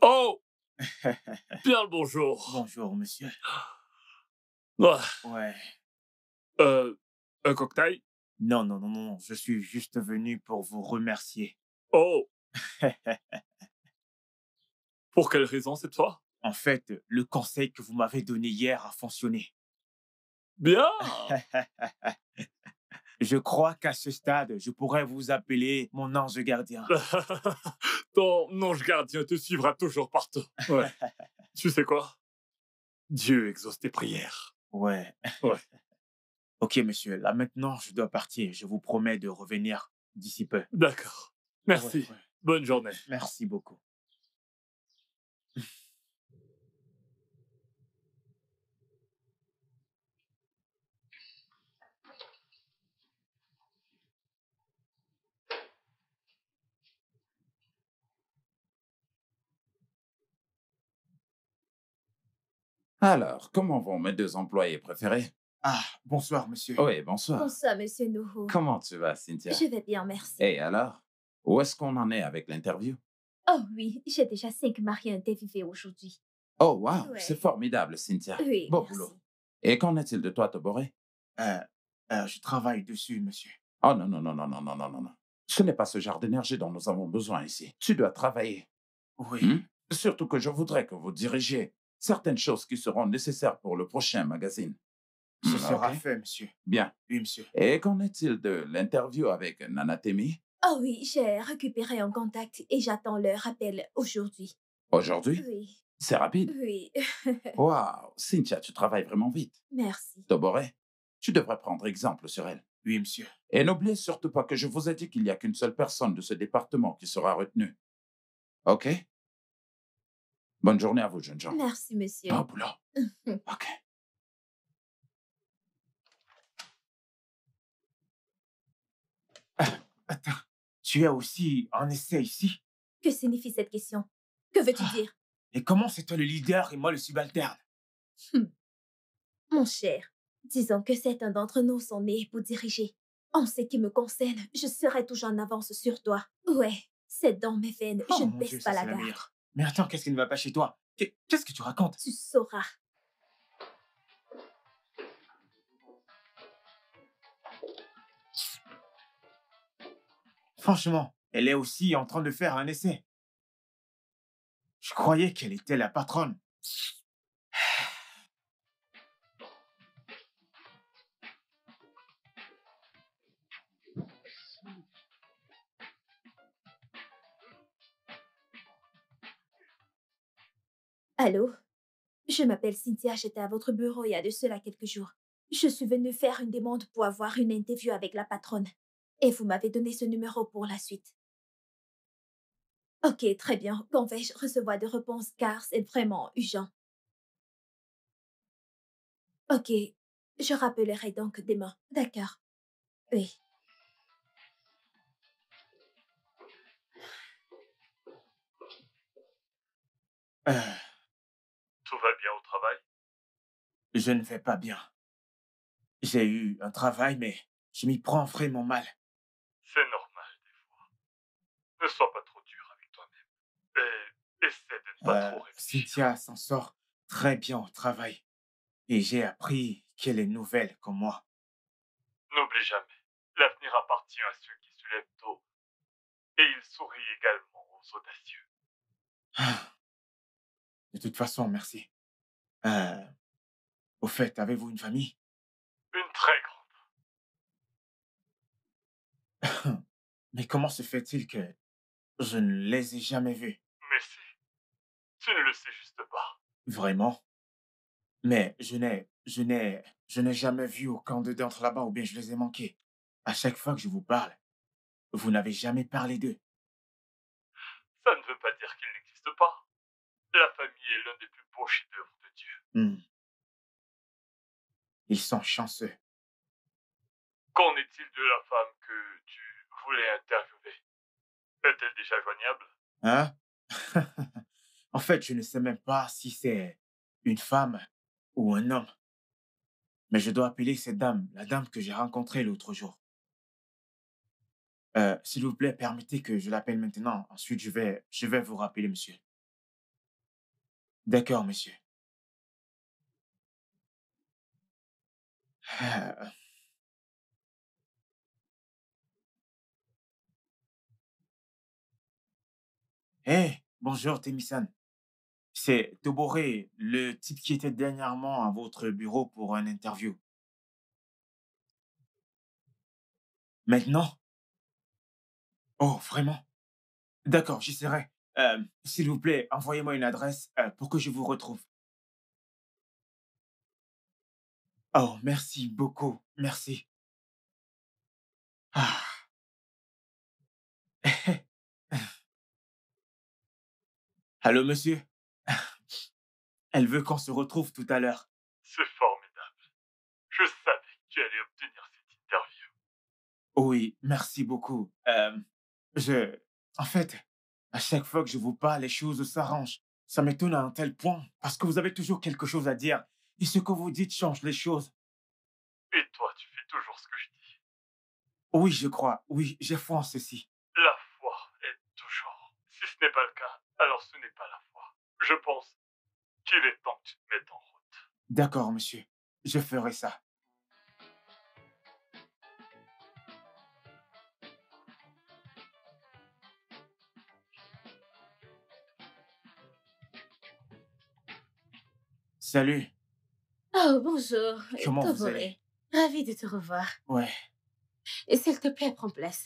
Oh! Bien le bonjour. Bonjour, monsieur. Ouais. Ouais. Un cocktail? Non, non, non, non, je suis juste venu pour vous remercier. Oh! Pour quelle raison cette fois? En fait, le conseil que vous m'avez donné hier a fonctionné. Bien! Je crois qu'à ce stade, je pourrais vous appeler mon ange gardien. Ton ange gardien te suivra toujours partout. Ouais. Tu sais quoi? Dieu exauce tes prières. Ouais. Ouais. Ok, monsieur, là maintenant, je dois partir. Je vous promets de revenir d'ici peu. D'accord. Merci. Ouais, ouais. Bonne journée. Merci beaucoup. Alors, comment vont mes deux employés préférés? Ah, bonsoir, monsieur. Oui, bonsoir. Bonsoir, monsieur Nuhu. Comment tu vas, Cynthia? Je vais bien, merci. Et alors? Où est-ce qu'on en est avec l'interview? Oh oui, j'ai déjà 5 mariés interviewés aujourd'hui. Oh, wow, Ouais. c'est formidable, Cynthia. Oui, Bon merci. boulot. Et qu'en est-il de toi, Toboré? Je travaille dessus, monsieur. Oh non, non, non, non, non, non, non, non, non. Ce n'est pas ce genre d'énergie dont nous avons besoin ici. Tu dois travailler. Oui. Surtout que je voudrais que vous dirigiez certaines choses qui seront nécessaires pour le prochain magazine. Ce sera ok. fait, monsieur. Bien. Oui, monsieur. Et qu'en est-il de l'interview avec Nanatemi? Oh oui, j'ai récupéré un contact et j'attends leur appel aujourd'hui. Aujourd'hui? Oui, C'est rapide. oui. Waouh, Cynthia, tu travailles vraiment vite. Merci. Toboré, tu devrais prendre exemple sur elle. Oui, monsieur. Et n'oubliez surtout pas que je vous ai dit qu'il n'y a qu'une seule personne de ce département qui sera retenue. OK? Bonne journée à vous, jeunes gens. Merci, monsieur. Bon boulot. OK. Attends, tu as aussi un essai ici? Que signifie cette question? Que veux-tu dire? Et comment c'est toi le leader et moi le subalterne? Mon cher, disons que certains d'entre nous sont nés pour diriger. En ce qui me concerne, je serai toujours en avance sur toi. Ouais, c'est dans mes veines, je Oh ne mon baisse Dieu, pas ça la c'est la garde. meilleure. Mais attends, qu'est-ce qui ne va pas chez toi? Qu'est-ce que tu racontes? Tu sauras. Franchement, elle est aussi en train de faire un essai. Je croyais qu'elle était la patronne. Allô? Je m'appelle Cynthia, j'étais à votre bureau il y a de cela quelques jours. Je suis venue faire une demande pour avoir une interview avec la patronne. Et vous m'avez donné ce numéro pour la suite. Ok, très bien. Quand vais-je recevoir des réponses car c'est vraiment urgent? Ok, je rappellerai donc demain. D'accord. Oui. Euh, Tout va bien au travail? je ne vais pas bien. J'ai eu un travail, mais je m'y prends vraiment mal. C'est normal des fois. Ne sois pas trop dur avec toi-même. Et essaie de ne pas trop réfléchir. Cynthia s'en sort très bien au travail. Et j'ai appris qu'elle est nouvelle comme moi. N'oublie jamais, l'avenir appartient à ceux qui se lèvent tôt. Et il sourit également aux audacieux. Ah, de toute façon, merci. Euh, Au fait, avez-vous une famille? Une très grande. Mais comment se fait-il que je ne les ai jamais vus? Mais si, tu ne le sais juste pas. Vraiment? Mais je n'ai jamais vu aucun d'eux d'entre là-bas ou bien je les ai manqués. À chaque fois que je vous parle, vous n'avez jamais parlé d'eux. Ça ne veut pas dire qu'il n'existe pas. La famille est l'un des plus beaux chefs-d'œuvre de Dieu. Hmm. Ils sont chanceux. Qu'en est-il de la femme que tu voulais interviewer? Est-elle déjà joignable? Hein? En fait, je ne sais même pas si c'est une femme ou un homme. Mais je dois appeler cette dame, la dame que j'ai rencontrée l'autre jour. S'il vous plaît, permettez que je l'appelle maintenant. Ensuite, je vais vous rappeler, monsieur. D'accord, monsieur. Euh, Hé, bonjour, Temisan. C'est Toboré, le type qui était dernièrement à votre bureau pour un interview. Maintenant? Oh, vraiment? D'accord, j'y serai. S'il vous plaît, envoyez-moi une adresse pour que je vous retrouve. Oh, merci beaucoup. Merci. Ah. Allô, monsieur? Elle veut qu'on se retrouve tout à l'heure. C'est formidable. Je savais que tu allais obtenir cette interview. Oui, merci beaucoup. Je... En fait, à chaque fois que je vous parle, les choses s'arrangent. Ça m'étonne à un tel point, parce que vous avez toujours quelque chose à dire. Et ce que vous dites change les choses. Et toi, tu fais toujours ce que je dis. Oui, je crois. Oui, j'ai foi en ceci. La foi est toujours. Si ce n'est pas le cas, alors ce n'est pas la foi. Je pense qu'il est temps que tu te mettes en route. D'accord, monsieur. Je ferai ça. Salut. Oh, bonjour, Comment vous Toboré. allez? Ravie de te revoir. Ouais. Et s'il te plaît, prends place.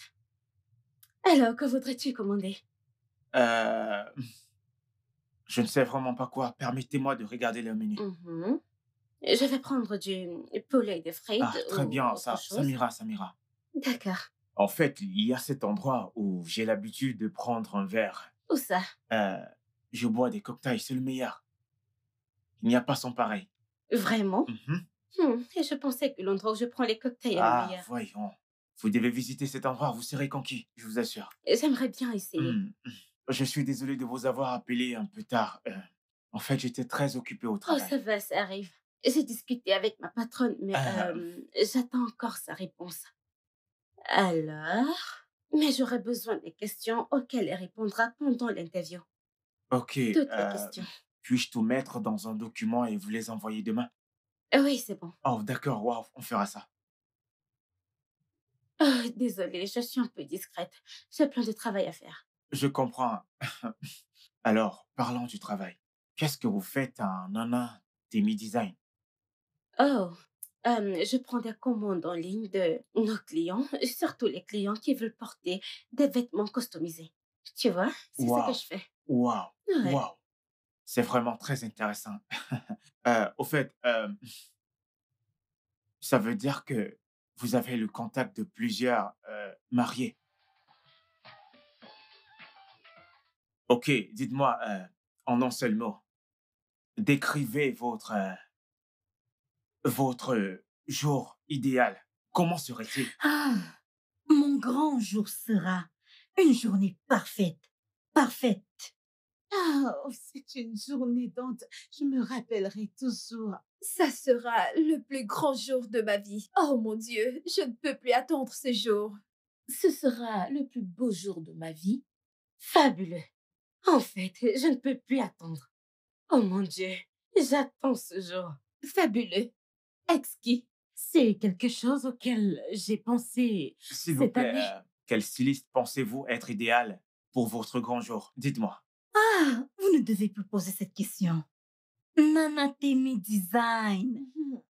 Alors, que voudrais-tu commander? Euh... Je ne sais vraiment pas quoi. Permettez-moi de regarder le menu. Mhm. Je vais prendre du poulet de frites Ah, très ou bien. autre Ça chose. m'ira, ça m'ira. D'accord. En fait, il y a cet endroit où j'ai l'habitude de prendre un verre. Où ça? Je bois des cocktails, c'est le meilleur. Il n'y a pas son pareil. Vraiment? Mhm. Et je pensais que l'endroit où je prends les cocktails est le Ah, meilleur. voyons. Vous devez visiter cet endroit, vous serez conquis, je vous assure. J'aimerais bien essayer. Je suis désolé de vous avoir appelé un peu tard. En fait, j'étais très occupé au Oh, travail. ça va, ça arrive. J'ai discuté avec ma patronne, mais j'attends encore sa réponse. Alors, mais j'aurais besoin des questions auxquelles elle répondra pendant l'interview. Ok, Toutes les questions. puis-je tout mettre dans un document et vous les envoyer demain? Oui, c'est bon. Oh, d'accord, waouh, on fera ça. Oh, désolée, je suis un peu discrète. J'ai plein de travail à faire. Je comprends. Alors, parlons du travail. Qu'est-ce que vous faites en Nana Demi Design? Oh, je prends des commandes en ligne de nos clients, surtout les clients qui veulent porter des vêtements customisés. Tu vois, c'est ce que Waouh, je fais. waouh, Ouais. waouh. C'est vraiment très intéressant. Au fait, ça veut dire que vous avez le contact de plusieurs mariés. Ok, dites-moi en un seul mot. Décrivez votre jour idéal. Comment serait-il? Ah, mon grand jour sera une journée parfaite, parfaite. Oh, c'est une journée dont je me rappellerai toujours. Ça sera le plus grand jour de ma vie. Oh mon Dieu, je ne peux plus attendre ce jour. Ce sera le plus beau jour de ma vie. Fabuleux. En fait, je ne peux plus attendre. Oh mon Dieu, j'attends ce jour. Fabuleux. Exquis. C'est quelque chose auquel j'ai pensé S'il vous cette plaît, année. quel styliste pensez-vous être idéal pour votre grand jour? Dites-moi. Ah, vous ne devez plus poser cette question. Nana Temi Design.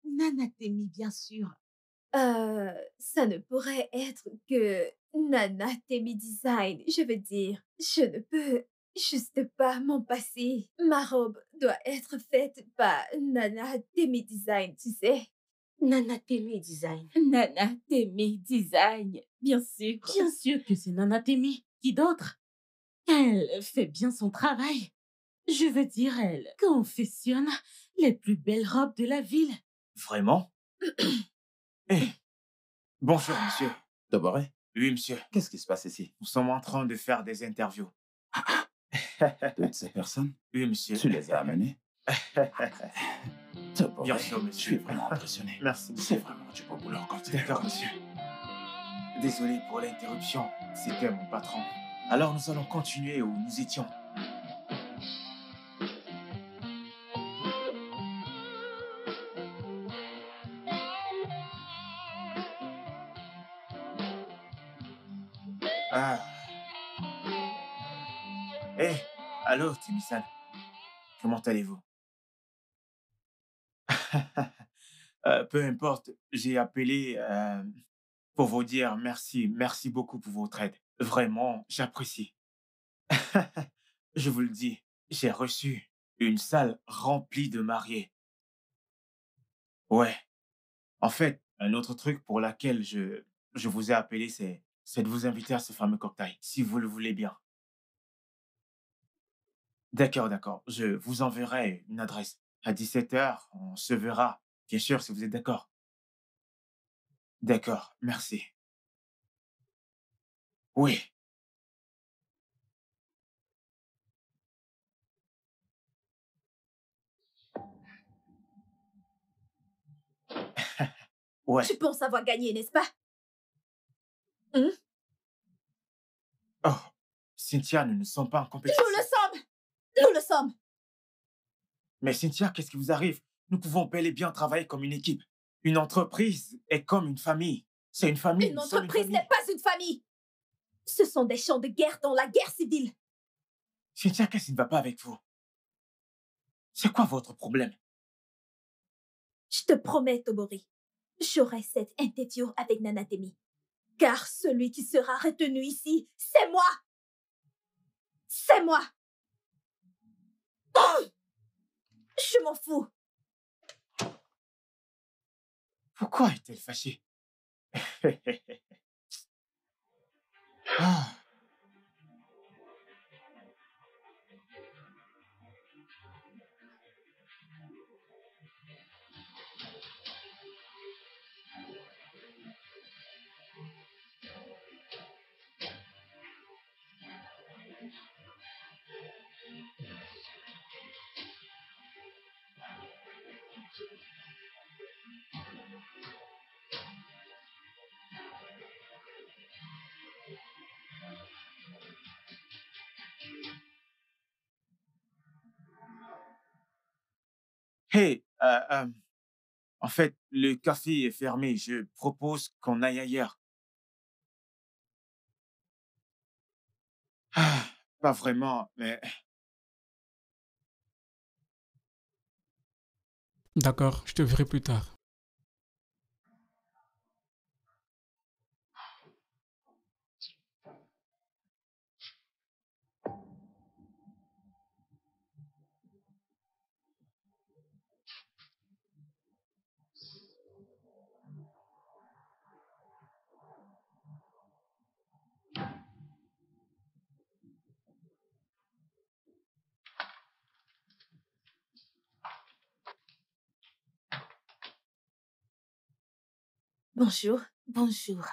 Nana Temi, bien sûr. Ça ne pourrait être que Nana Temi Design. Je veux dire, je ne peux juste pas m'en passer. Ma robe doit être faite par Nana Temi Design, tu sais. Nana Temi Design. Nana Temi Design, bien sûr. Bien sûr que c'est Nana Temi. Qui d'autre? Elle fait bien son travail. Je veux dire, elle confectionne les plus belles robes de la ville. Vraiment? Eh, bonjour, monsieur. Doboré, Oui, monsieur. qu'est-ce qui se passe ici? Nous sommes en train de faire des interviews. Toutes ces personnes, Oui, monsieur. tu les as amenées? Doboré, Bien sûr, je monsieur. suis vraiment impressionné. Merci, C'est monsieur. vraiment du beau boulot quand tu es D'accord, comme monsieur. ça. Désolé pour l'interruption. C'était mon patron. Alors, nous allons continuer où nous étions. Ah. Eh, allô, Timisan. Comment allez-vous? Peu importe, j'ai appelé pour vous dire merci. Merci beaucoup pour votre aide. Vraiment, j'apprécie. Je vous le dis, j'ai reçu une salle remplie de mariés. Ouais. En fait, un autre truc pour laquelle je vous ai appelé, c'est de vous inviter à ce fameux cocktail, si vous le voulez bien. D'accord, d'accord. Je vous enverrai une adresse. À 17h, on se verra. Bien sûr, si vous êtes d'accord. D'accord, merci. Oui. Ouais. Tu penses avoir gagné, n'est-ce pas? Oh, Cynthia, nous ne sommes pas en compétition. Nous le sommes! Nous le sommes! Mais Cynthia, qu'est-ce qui vous arrive? Nous pouvons bel et bien travailler comme une équipe. Une entreprise est comme une famille. C'est une famille. Une nous sommes entreprise famille. n'est pas une famille! Ce sont des champs de guerre dans la guerre civile. Cynthia, qu'est-ce qui ne va pas avec vous? C'est quoi votre problème? Je te promets, Tobori, j'aurai cette interview avec Nana Temi. Car celui qui sera retenu ici, c'est moi! C'est moi! Oh! Je m'en fous! Pourquoi est-elle fâchée? Ah. Hey, en fait, le café est fermé. Je propose qu'on aille ailleurs. Ah, pas vraiment, mais D'accord, je te verrai plus tard. Bonjour. Bonjour.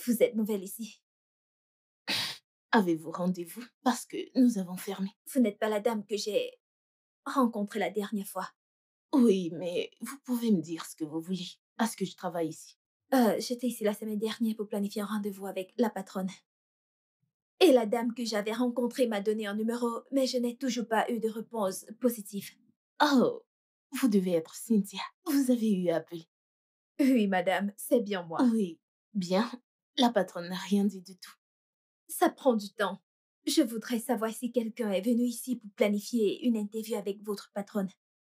Vous êtes nouvelle ici? Avez-vous rendez-vous? Parce que nous avons fermé. Vous n'êtes pas la dame que j'ai rencontrée la dernière fois. Oui, mais vous pouvez me dire ce que vous voulez. Est-ce que je travaille ici? J'étais ici la semaine dernière pour planifier un rendez-vous avec la patronne. Et la dame que j'avais rencontrée m'a donné un numéro, mais je n'ai toujours pas eu de réponse positive. Oh, vous devez être Cynthia. Vous avez eu à appeler. Oui, madame, c'est bien moi. Oui, bien. La patronne n'a rien dit du tout. Ça prend du temps. Je voudrais savoir si quelqu'un est venu ici pour planifier une interview avec votre patronne.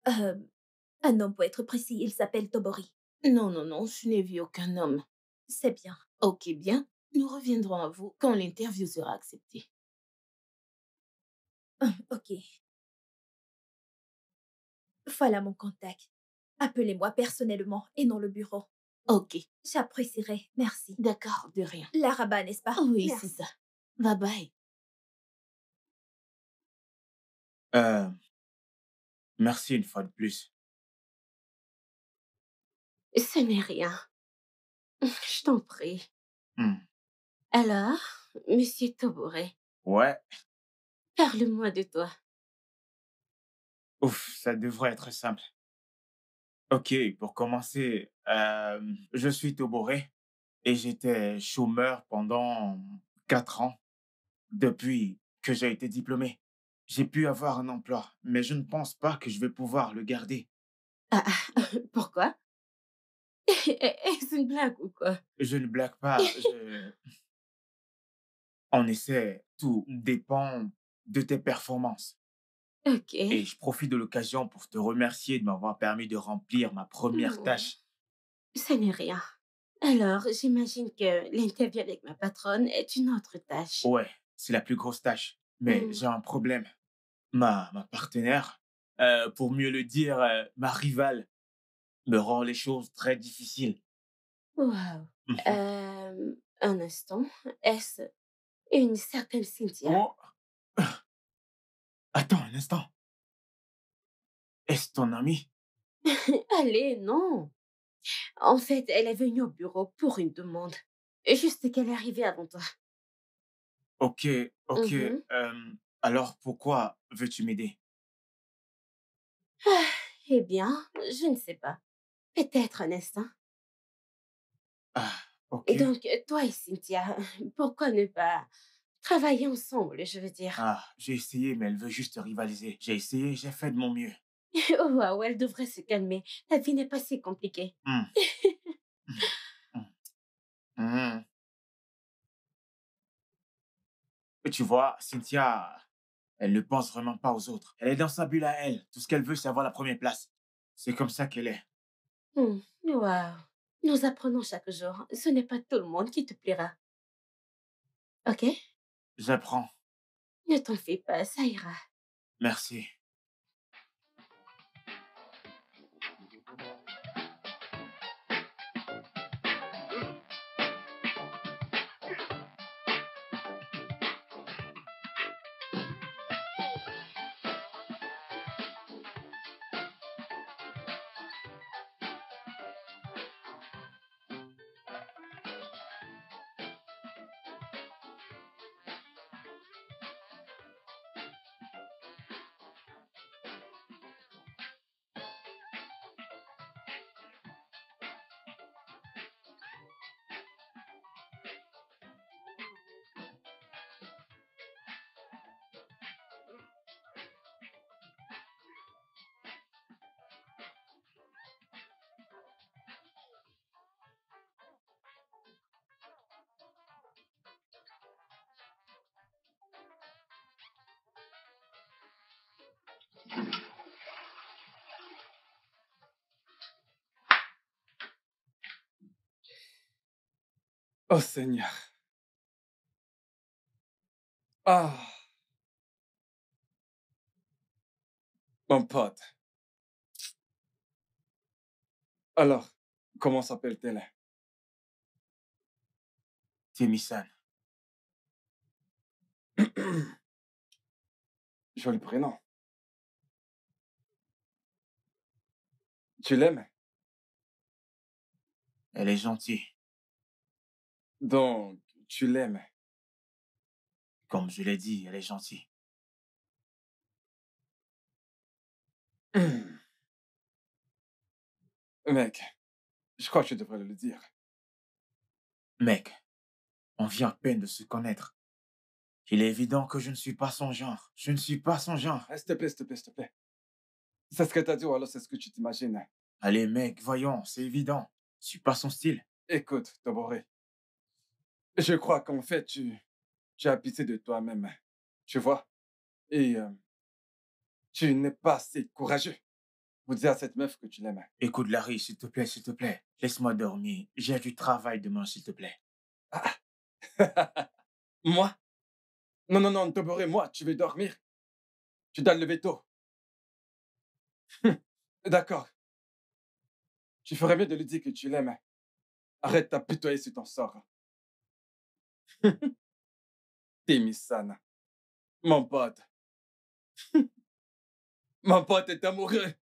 Un homme pour être précis, il s'appelle Tobori. Non, non, non, je n'ai vu aucun homme. C'est bien. Ok, bien. Nous reviendrons à vous quand l'interview sera acceptée. Ok. Voilà mon contact. Appelez-moi personnellement et non le bureau. Ok, J'apprécierais. Merci. d'accord, de rien. La rabat, n'est-ce pas? Oui, Merci. c'est ça. Bye bye. Merci une fois de plus. Ce n'est rien. Je t'en prie. Hmm. Alors, Monsieur Toboré, Ouais, parle-moi de toi. ouf, ça devrait être simple. Ok, pour commencer, je suis Toboré et j'étais chômeur pendant 4 ans depuis que j'ai été diplômé. J'ai pu avoir un emploi, mais je ne pense pas que je vais pouvoir le garder. Ah, pourquoi? Est-ce une blague ou quoi? Je ne blague pas, en essai, tout dépend de tes performances. Ok. Et je profite de l'occasion pour te remercier de m'avoir permis de remplir ma première Hmm, tâche. Ce n'est rien. Alors, j'imagine que l'interview avec ma patronne est une autre tâche. Ouais, c'est la plus grosse tâche. Mais Hmm. j'ai un problème. Ma partenaire, pour mieux le dire, ma rivale, me rend les choses très difficiles. Wow. Mhm. Un instant. Est-ce une certaine Cynthia? Oh, attends un instant. Est-ce ton ami? Allez, non. En fait, elle est venue au bureau pour une demande. Juste qu'elle est arrivée avant toi. Ok, ok. Mhm. Alors pourquoi veux-tu m'aider? Ah, eh bien, je ne sais pas. Peut-être un instant. Ah, ok. Donc, toi et Cynthia, pourquoi ne pas travailler ensemble, je veux dire? Ah, j'ai essayé, mais elle veut juste rivaliser. J'ai essayé, j'ai fait de mon mieux. Oh, waouh, elle devrait se calmer. La vie n'est pas si compliquée. Hmm, hmm, hmm. Et tu vois, Cynthia, elle ne pense vraiment pas aux autres. Elle est dans sa bulle à elle. Tout ce qu'elle veut, c'est avoir la première place. C'est comme ça qu'elle est. Waouh. Nous apprenons chaque jour. Ce n'est pas tout le monde qui te plaira. Ok? J'apprends. Ne t'en fais pas, ça ira. Merci. Oh Seigneur. Ah, mon pote. Alors, comment s'appelle-t-elle? Temisan. Joli prénom. Tu l'aimes? Elle est gentille. Donc, tu l'aimes. Comme je l'ai dit, elle est gentille. Mec, je crois que je devrais le dire. Mec, on vient à peine de se connaître. Il est évident que je ne suis pas son genre. Je ne suis pas son genre. S'il te plaît, s'il te plaît, s'il te plaît. C'est ce que t'as dit ou alors c'est ce que tu t'imagines? Allez, mec, voyons, c'est évident. Je suis pas son style. Écoute, Toboré, je crois qu'en fait, tu as pitié de toi-même. Tu vois? Et tu n'es pas assez courageux pour dire à cette meuf que tu l'aimes. Écoute, Larry, s'il te plaît, s'il te plaît. Laisse-moi dormir. J'ai du travail demain, s'il te plaît. Ah. Moi? Non, non, non, Toboré, moi, tu veux dormir? Tu dois te lever tôt. D'accord. Tu ferais mieux de lui dire que tu l'aimes. Arrête d'apitoyer sur ton sort. Temi-san, mon pote. Mon pote est amoureux.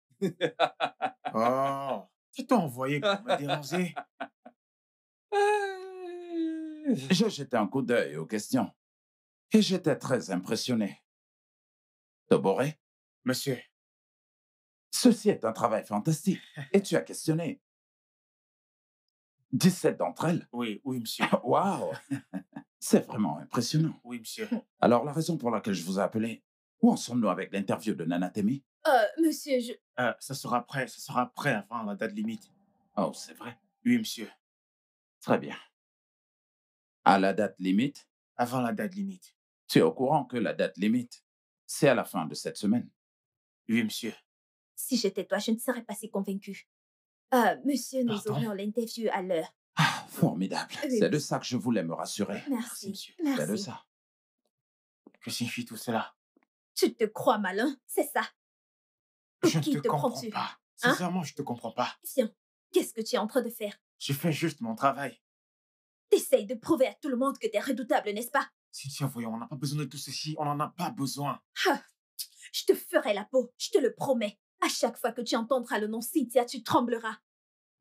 Oh, tu t'es envoyé pour me déranger. J'ai jeté un coup d'œil aux questions et j'étais très impressionné. Toboré, Monsieur, ceci est un travail fantastique et tu as questionné 17 d'entre elles. oui, monsieur. Waouh! C'est vraiment impressionnant. Oui, monsieur. Alors, la raison pour laquelle je vous ai appelé, où en sommes-nous avec l'interview de Nanatemi? Monsieur, je... Ça sera prêt avant la date limite. Oh, c'est vrai. Oui, monsieur. Très bien. À la date limite, Avant la date limite. tu es au courant que la date limite, c'est à la fin de cette semaine. Oui, monsieur. Si j'étais toi, je ne serais pas si convaincue. Monsieur, nous Pardon? aurions l'interview à l'heure. Ah, formidable. Oui, C'est de ça que je voulais me rassurer. Merci, monsieur. C'est de merci. ça. Que signifie tout cela? Tu te crois malin, c'est ça? Pour Je ne qui te comprends prends-tu? pas. Hein? Sincèrement, je te comprends pas. Viens, qu'est-ce que tu es en train de faire? Je fais juste mon travail. T'essayes de prouver à tout le monde que t'es redoutable, n'est-ce pas? Cynthia, voyons, on n'a pas besoin de tout ceci. On n'en a pas besoin. Ah, je te ferai la peau, je te le promets. À chaque fois que tu entendras le nom Cynthia, tu trembleras.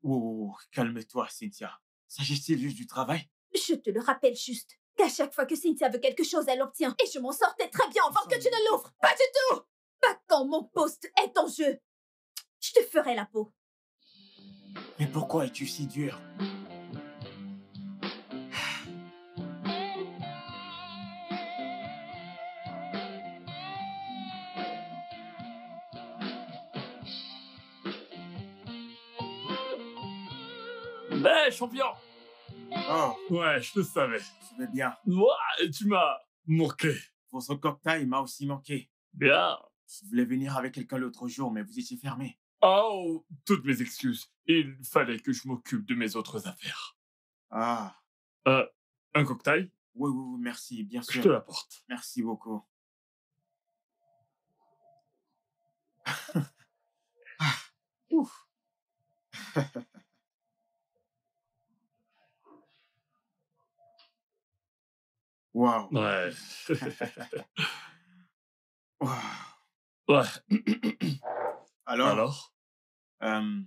Oh, calme-toi, Cynthia. S'agit-il juste du travail? Je te le rappelle juste qu'à chaque fois que Cynthia veut quelque chose, elle l'obtient. Et je m'en sortais très bien avant que tu ne l'ouvres. Pas du tout! Pas quand mon poste est en jeu. Je te ferai la peau. Mais pourquoi es-tu si dur? Mais champion! Oh, Ouais, je le savais. je vais bien. Ouais, tu m'as manqué. Votre cocktail m'a aussi manqué. Bien. Je voulais venir avec quelqu'un l'autre jour, mais vous étiez fermé. Oh, toutes mes excuses. Il fallait que je m'occupe de mes autres affaires. Ah, Un cocktail? oui, merci, bien Je te sûr. l'apporte. Merci beaucoup. Ouf. Waouh. Ouais. Waouh. Ouais. Alors, Alors?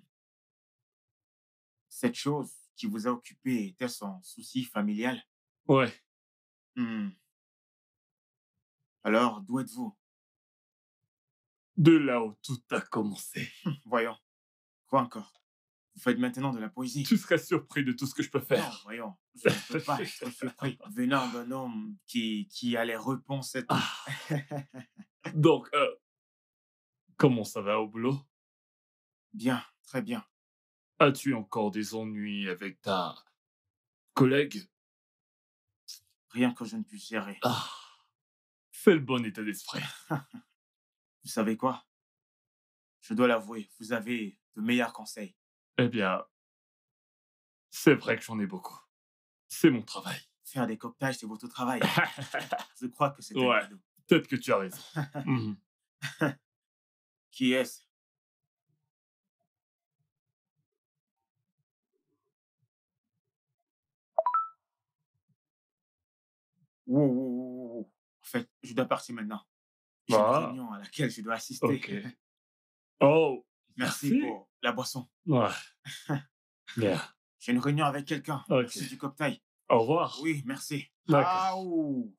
cette chose qui vous a occupé était son souci familial? Ouais. Hmm. Alors, d'où êtes-vous? De là où tout a commencé. Voyons. Quoi encore? Vous faites maintenant de la poésie? Tu serais surpris de tout ce que je peux Non, faire. voyons. Je ne peux pas être surpris. Venant d'un homme qui a les réponses et tout. Donc, comment ça va au boulot? Bien, très bien. As-tu encore des ennuis avec ta collègue? Rien que je ne puisse gérer. Ah, c'est le bon état d'esprit. Vous savez quoi? Je dois l'avouer, vous avez de meilleurs conseils. Eh bien, c'est vrai que j'en ai beaucoup. C'est mon travail. Faire des cocktails, c'est votre travail. Je crois que c'est Ouais. un cadeau. Peut-être que tu as raison. Mhm. Qui est-ce? Wow. En fait, je dois partir maintenant. J'ai une Ah. réunion à laquelle je dois assister. Ok. Oh, Merci pour la boisson. Ouais. Bien. J'ai une réunion avec quelqu'un. Ok. Merci du cocktail. Au revoir. Oui, merci. D'accord. Aouh.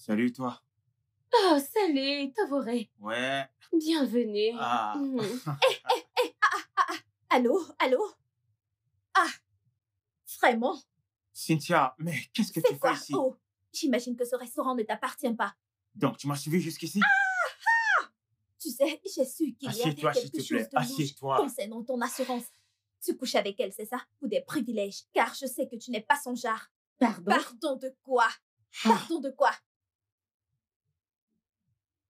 Salut, toi. Oh, salut, Tavoré. Ouais. Bienvenue. Ah. Allô? Ah, vraiment? Cynthia, mais qu'est-ce que tu C'est fais quoi? ici? Oh, j'imagine que ce restaurant ne t'appartient pas. Donc, tu m'as suivi jusqu'ici? Tu sais, j'ai su qu'il y avait Assieds-toi, s'il quelque te plaît. chose de louche Assieds-toi. concernant ton assurance. Tu couches avec elle, c'est ça? Ou des privilèges? Car je sais que tu n'es pas son genre. Pardon? Pardon de quoi? Pardon de quoi?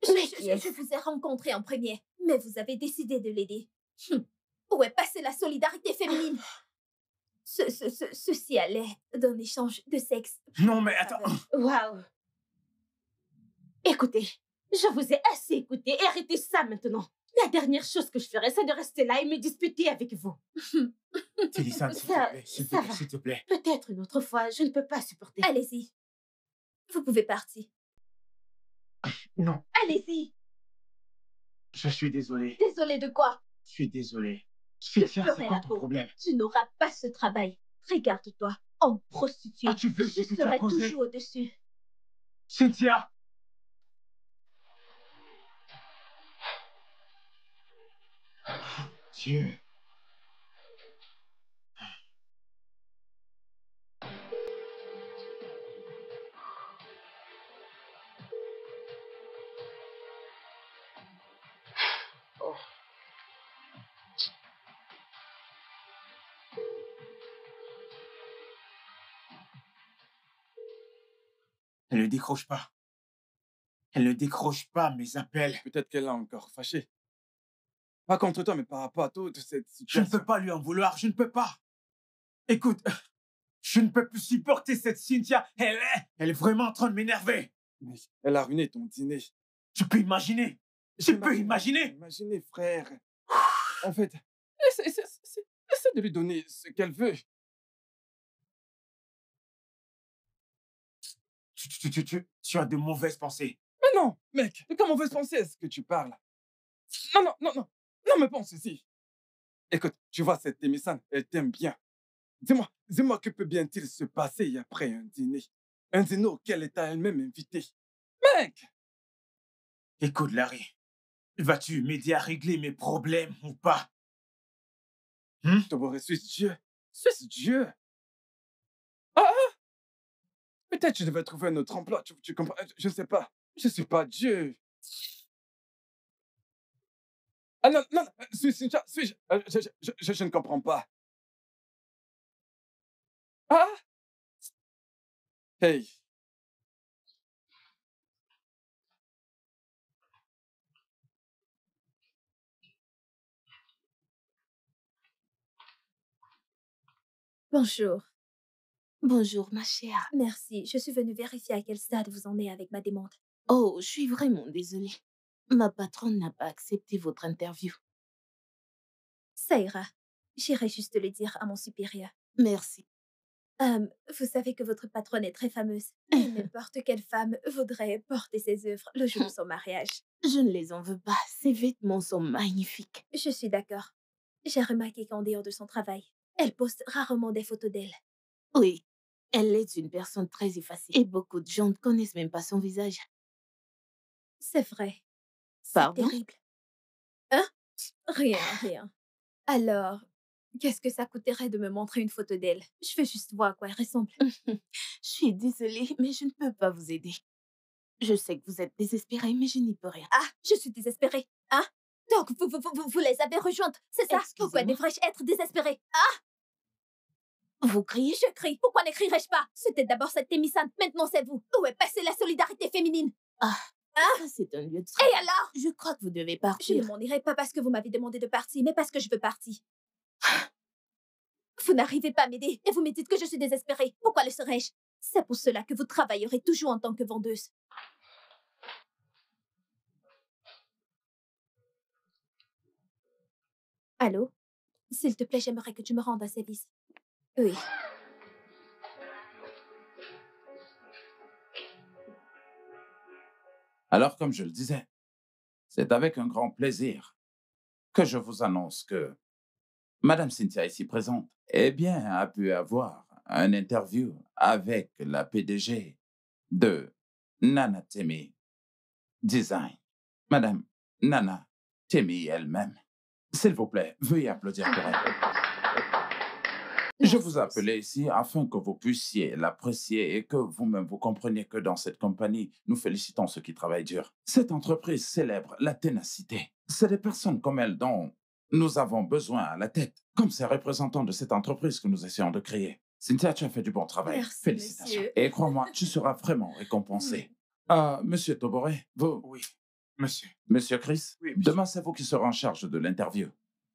Je vous ai rencontré en premier, mais vous avez décidé de l'aider. Où est passée la solidarité féminine? Ceci allait d'un échange de sexe. Non, mais attends. Waouh. Écoutez, je vous ai assez écouté et arrêtez ça maintenant. La dernière chose que je ferais, c'est de rester là et me disputer avec vous. Télisa, s'il Ça va. te plaît. Peut-être une autre fois, je ne peux pas supporter. Allez-y. Vous pouvez partir. Non, Allez-y. je suis désolé. Désolée de quoi? Je suis désolé. Je Cynthia, ferai c'est quoi la ton peau. problème? Tu n'auras pas ce travail. Regarde-toi, en prostituée. Ah, tu veux Je que tu as serai causé? toujours au-dessus. Cynthia! Dieu. Elle ne décroche pas. Elle ne décroche pas mes appels. Peut-être qu'elle est encore fâchée. Pas contre toi, mais par rapport à toute cette Je situation. ne peux pas lui en vouloir, je ne peux pas. Écoute, je ne peux plus supporter cette Cynthia. Elle est vraiment en train de m'énerver. Mais elle a ruiné ton dîner. Je peux imaginer. Je peux imaginer. Imaginez, frère. En fait, essaie de lui donner ce qu'elle veut. Tu as de mauvaises pensées. Mais non, mec, de quelle mauvaise pensée est-ce que tu parles? Non, mais pense ici. Écoute, tu vois, cette Témisane, elle t'aime bien. Dis-moi, que peut bien-il se passer après un dîner? Un dîner auquel elle t'a elle-même invité. Mec! Écoute, Larry, vas-tu m'aider à régler mes problèmes ou pas? Taboré, suis Dieu. Suis Dieu. Ah! Peut-être je devais trouver un autre emploi, tu comprends? Je ne sais pas. Je ne suis pas Dieu. Ah non, suis-je? Je ne comprends pas. Ah! Hey! Bonjour. Bonjour, ma chère. Merci. Je suis venue vérifier à quel stade vous en êtes avec ma demande. Oh, je suis vraiment désolée. Ma patronne n'a pas accepté votre interview. Ça ira. J'irai juste le dire à mon supérieur. Merci. Vous savez que votre patronne est très fameuse. Et n'importe quelle femme voudrait porter ses œuvres le jour de son mariage. Je ne les en veux pas. Ces vêtements sont magnifiques. Je suis d'accord. J'ai remarqué qu'en dehors de son travail, elle poste rarement des photos d'elle. Oui, elle est une personne très effacée. Et beaucoup de gens ne connaissent même pas son visage. C'est vrai. C'est Pardon? terrible. Hein? Rien. Alors, qu'est-ce que ça coûterait de me montrer une photo d'elle? Je veux juste voir à quoi elle ressemble. Je suis désolée, mais je ne peux pas vous aider. Je sais que vous êtes désespérée, mais je n'y peux rien. Ah, je suis désespérée. Hein? Donc, vous les avez rejointes, c'est ça? Pourquoi Excusez-moi. devrais-je être désespérée? Ah, Vous criez? je crie. Pourquoi n'écrirais-je pas? C'était d'abord cette Témisane, maintenant c'est vous. Où est passée la solidarité féminine? Ça, c'est un lieu de Et travail. alors? Je crois que vous devez Je partir. ne m'en irai pas parce que vous m'avez demandé de partir, mais parce que je veux partir. Vous n'arrivez pas à m'aider et vous me dites que je suis désespérée. Pourquoi le serais-je? C'est pour cela que vous travaillerez toujours en tant que vendeuse. Allô? S'il te plaît, j'aimerais que tu me rendes un service. Oui. Alors, comme je le disais, c'est avec un grand plaisir que je vous annonce que Madame Cynthia, ici présente, a pu avoir un interview avec la PDG de Nana Temi Design. Madame Nana Temi elle-même. S'il vous plaît, veuillez applaudir pour elle. Je vous ai appelé ici afin que vous puissiez l'apprécier et que vous-même vous compreniez que dans cette compagnie, nous félicitons ceux qui travaillent dur. Cette entreprise célèbre la ténacité. C'est des personnes comme elle dont nous avons besoin à la tête, comme ces représentants de cette entreprise que nous essayons de créer. Cynthia, tu as fait du bon travail. Merci, Félicitations. monsieur. Et crois-moi, tu seras vraiment récompensé. Monsieur Toboré, vous... Oui, monsieur. Monsieur Chris, Oui, monsieur. demain c'est vous qui serez en charge de l'interview.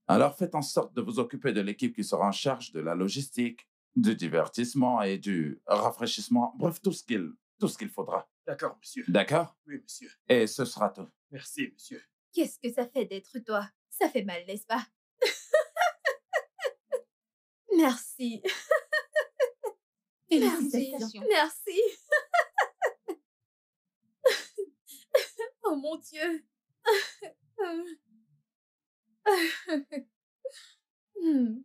Alors faites en sorte de vous occuper de l'équipe qui sera en charge de la logistique, du divertissement et du rafraîchissement. Bref, tout ce qu'il faudra. D'accord, monsieur. D'accord? Oui, monsieur. Et ce sera tout. Merci, monsieur. Qu'est-ce que ça fait d'être toi? Ça fait mal, n'est-ce pas? Merci. Félicitations. Merci. Oh mon Dieu. Hmm.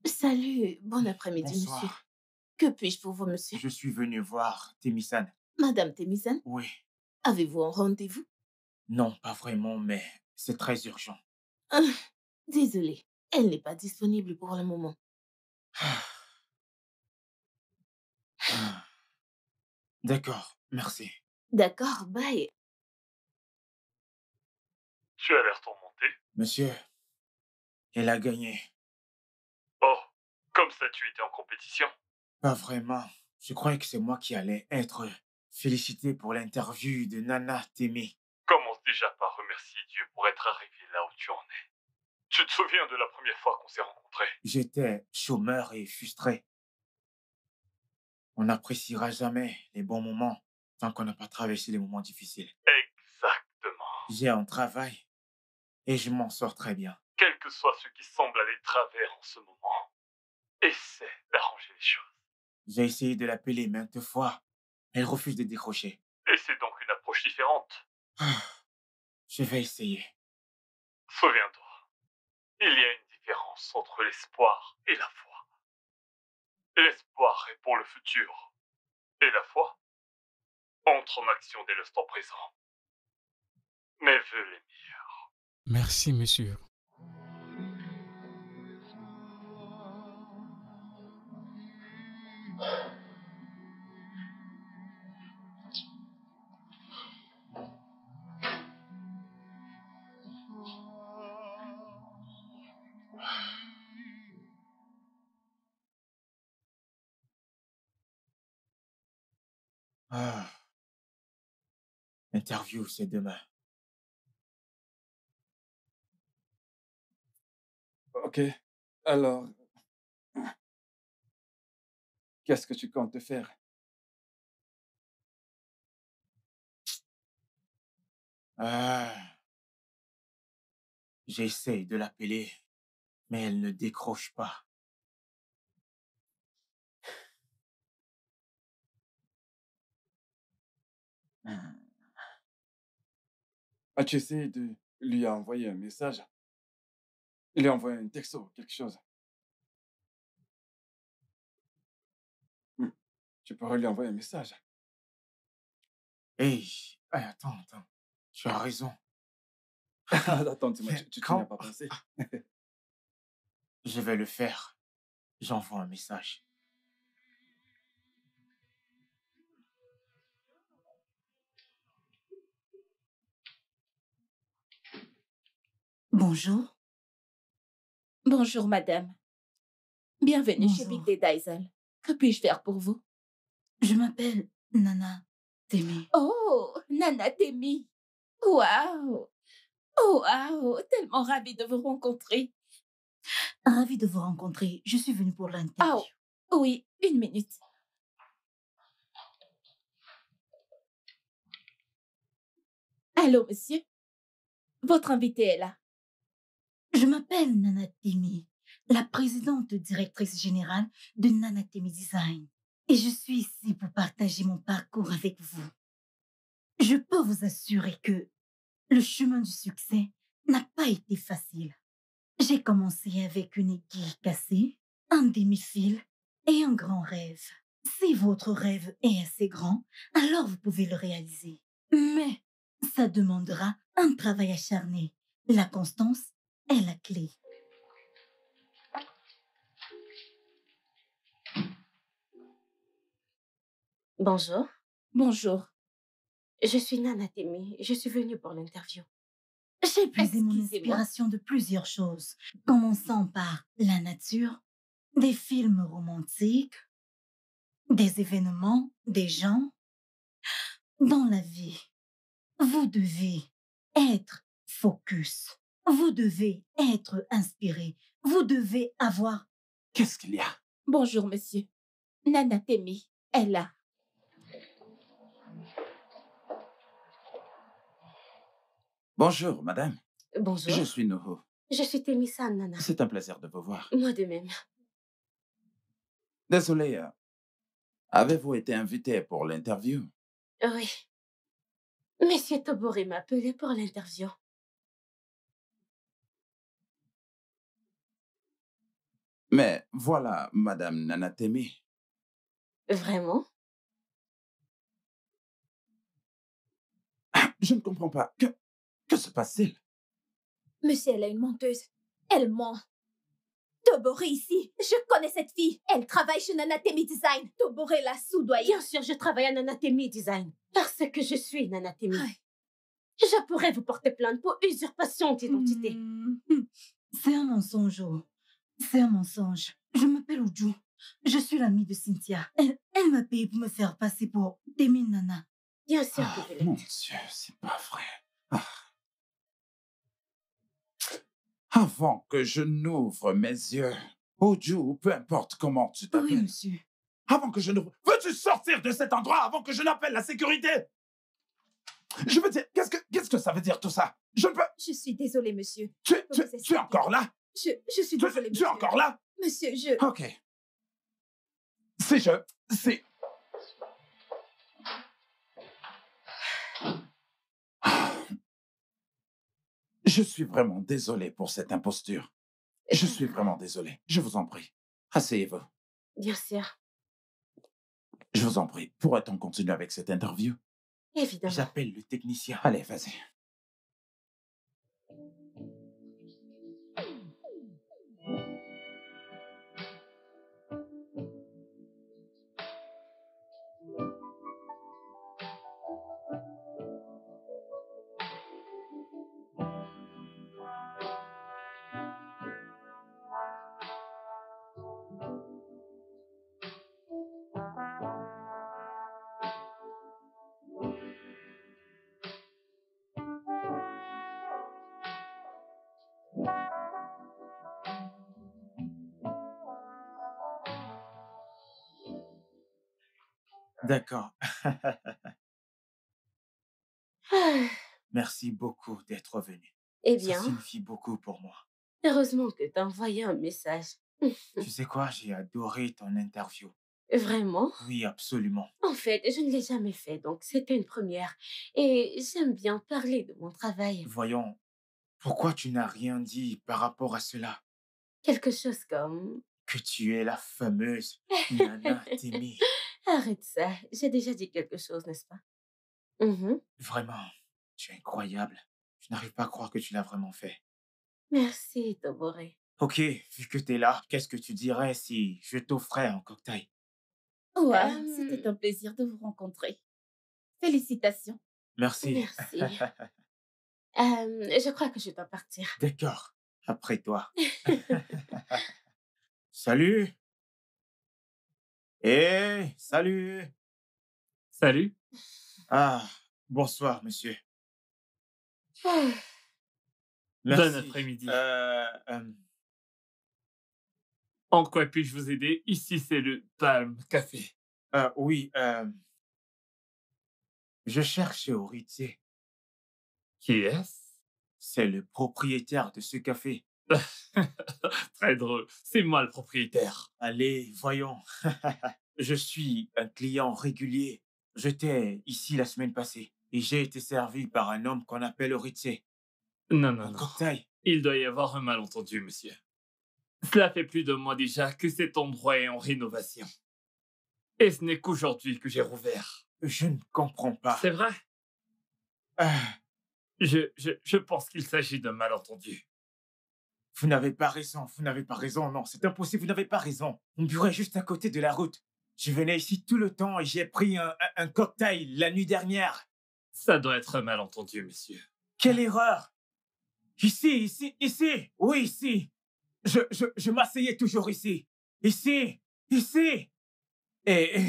Salut, bon après-midi, monsieur. Bonsoir. Que puis-je pour vous, monsieur? Je suis venu voir Temi-san. Madame Temisan, Oui. avez-vous un rendez-vous? Non, pas vraiment, mais c'est très urgent. Ah, désolée, elle n'est pas disponible pour le moment. D'accord, merci. D'accord, bye. Tu as l'air tourmenté. Monsieur, elle a gagné. Oh, comme ça tu étais en compétition. Pas vraiment. Je croyais que c'est moi qui allais être félicité pour l'interview de Nana Temi. Commence déjà par remercier Dieu pour être arrivé là où tu en es. Tu te souviens de la première fois qu'on s'est rencontrés? J'étais chômeur et frustré. On n'appréciera jamais les bons moments tant qu'on n'a pas traversé les moments difficiles. Exactement. J'ai un travail et je m'en sors très bien. Quel que soit ce qui semble aller de travers en ce moment, essaie d'arranger les choses. J'ai essayé de l'appeler maintes fois. Elle refuse de décrocher. Et c'est donc une approche différente. Je vais essayer. Souviens-toi, il y a une différence entre l'espoir et la foi. L'espoir est pour le futur. Et la foi entre en action dès l'instant présent. Mes vœux les meilleurs. Merci, monsieur. L'interview, c'est demain. Ok. Alors, qu'est-ce que tu comptes faire? J'essaie de l'appeler, mais elle ne décroche pas. As-tu essayé de lui envoyer un message? Lui envoyer un texto, quelque chose? Tu pourrais lui envoyer un message. Hey, attends. Tu as raison. Attends, tu n'y as pas pensé. Je vais le faire. J'envoie un message. Bonjour. Bonjour, madame. Bienvenue chez Big Bonjour. Day Diesel. Que puis-je faire pour vous? Je m'appelle Nana Temi. Oh, Nana Temi. Waouh. Oh, waouh. Tellement ravie de vous rencontrer. Ravie de vous rencontrer. Je suis venue pour l'interview. Oh, oui, une minute. Allô, monsieur? Votre invité est là. Je m'appelle Nana Temi, la présidente directrice générale de Nana Temi Design. Et je suis ici pour partager mon parcours avec vous. Je peux vous assurer que le chemin du succès n'a pas été facile. J'ai commencé avec une aiguille cassée, un demi-fil et un grand rêve. Si votre rêve est assez grand, alors vous pouvez le réaliser. Mais ça demandera un travail acharné. La constance est la clé. Bonjour. Bonjour. Je suis Nana Temi. Je suis venue pour l'interview. J'ai puisé mon Excusez-moi. inspiration de plusieurs choses, commençant par la nature, des films romantiques, des événements, des gens. Dans la vie, vous devez être focus. Vous devez être inspiré. Vous devez avoir... Qu'est-ce qu'il y a? Bonjour, monsieur. Nana Temi est là. Bonjour, madame. Bonjour. Je suis Noho. Je suis Temi-san, Nana. C'est un plaisir de vous voir. Moi de même. Désolé, avez-vous été invité pour l'interview? Oui. Monsieur Tobori m'a appelé pour l'interview. Mais voilà, madame Nanatemi. Vraiment? Je ne comprends pas. Que se passe-t-il? Monsieur, elle est une menteuse. Elle ment. Tobori ici. Je connais cette fille. Elle travaille chez Nana Temi Design. Tobori l'a soudoyée. Bien sûr, je travaille à Nana Temi Design. Parce que je suis Nana Temi. Ouais. Je pourrais vous porter plainte pour usurpation d'identité. C'est un mensonge. Oh. C'est un mensonge. Je m'appelle Uju. Je suis l'amie de Cynthia. Elle m'a payé pour me faire passer pour Temi Nana. Bien sûr que vous l'êtes. Mon Dieu, c'est pas vrai. Avant que je n'ouvre mes yeux, Oju, ou peu importe comment tu Oui, t'appelles, monsieur. avant que je n'ouvre... Veux-tu sortir de cet endroit avant que je n'appelle la sécurité? Je veux dire, qu'est-ce que ça veut dire tout ça? Je ne peux... Je suis désolée, monsieur. Tu peux vous es expliquer. encore là? Je suis désolée, Tu monsieur. es encore là? Monsieur, je... Ok. C'est... Je suis vraiment désolé pour cette imposture. Je suis vraiment désolé. Je vous en prie. Asseyez-vous. Bien sûr. Je vous en prie. Pourrait-on continuer avec cette interview? Évidemment. J'appelle le technicien. Allez, vas-y. D'accord. Ah, Merci beaucoup d'être venu. eh Ça bien, signifie beaucoup pour moi. heureusement que t'as envoyé un message. Tu sais quoi, j'ai adoré ton interview. Vraiment? Oui, absolument. En fait, je ne l'ai jamais fait, donc c'était une première. Et j'aime bien parler de mon travail. Voyons, pourquoi tu n'as rien dit par rapport à cela? Quelque chose comme... Que tu es la fameuse Nana Temi. Arrête ça, j'ai déjà dit quelque chose, n'est-ce pas? Mhm. Vraiment, tu es incroyable. Je n'arrive pas à croire que tu l'as vraiment fait. Merci, Toboré. Ok, vu que tu es là, qu'est-ce que tu dirais si je t'offrais un cocktail? Ouais, Euh, c'était un plaisir de vous rencontrer. Félicitations. Merci. Merci. Je crois que je dois partir. D'accord, après toi. Salut. Salut. Salut. Ah, bonsoir, monsieur. Ah, Merci. Bon après-midi. Euh, En quoi puis-je vous aider? Ici, c'est le Palm Café. oui, je cherche Euritier. Qui est-ce? C'est le propriétaire de ce café. Très drôle. C'est moi le propriétaire. Allez, voyons. Je suis un client régulier. J'étais ici la semaine passée et j'ai été servi par un homme qu'on appelle Euritier. Non, Un non, non. cocktail. Il doit y avoir un malentendu, monsieur. Cela fait plus de mois déjà que cet endroit est en rénovation. Et ce n'est qu'aujourd'hui que j'ai rouvert. Je ne comprends pas. C'est vrai? Ah, Je pense qu'il s'agit d'un malentendu. vous n'avez pas raison, vous n'avez pas raison. Non, c'est impossible, vous n'avez pas raison. Mon bureau est juste à côté de la route. Je venais ici tout le temps et j'ai pris un cocktail la nuit dernière. Ça doit être un malentendu, monsieur. Quelle erreur! Ici. Oui, ici. Je m'asseyais toujours ici. Ici. Et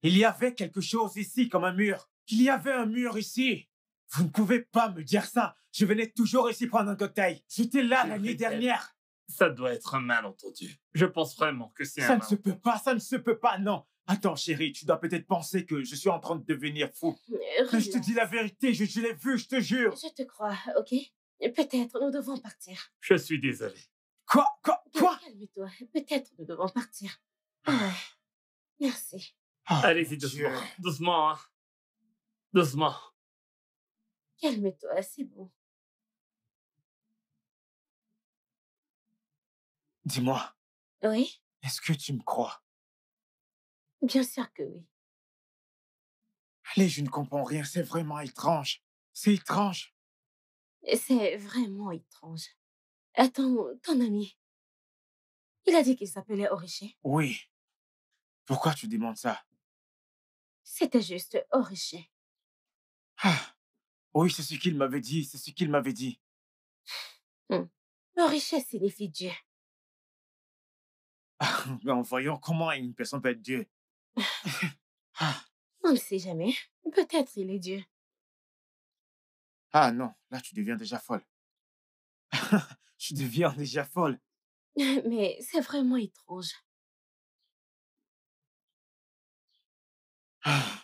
il y avait quelque chose ici comme un mur. Il y avait un mur ici. Vous ne pouvez pas me dire ça. Je venais toujours ici prendre un cocktail. J'étais là la nuit dernière. Ça doit être un malentendu. Je pense vraiment que c'est Ça un ne se peut pas, ça ne se peut pas, non. Attends, chérie, tu dois peut-être penser que je suis en train de devenir fou. Mais je te dis la vérité, je l'ai vu, je te jure. Je te crois, ok? Peut-être nous devons partir. Je suis désolé. Quoi? Calme-toi. Peut-être nous devons partir. Ouais. Merci. Oh, Allez-y, mon Dieu. doucement. Doucement, hein. Doucement. Calme-toi, c'est bon. Dis-moi, Oui? est-ce que tu me crois? Bien sûr que oui. Allez, je ne comprends rien, c'est vraiment étrange. C'est étrange. C'est vraiment étrange. Attends, ton ami. Il a dit qu'il s'appelait Oriché. Oui. Pourquoi tu demandes ça? C'était juste Oriché. Ah, oui, c'est ce qu'il m'avait dit, c'est ce qu'il m'avait dit. Oriché signifie Dieu. En voyant comment une personne peut être Dieu. Ah, On ne sait jamais. Peut-être il est Dieu. ah non, là tu deviens déjà folle. Tu deviens déjà folle. Mais c'est vraiment étrange. Ah,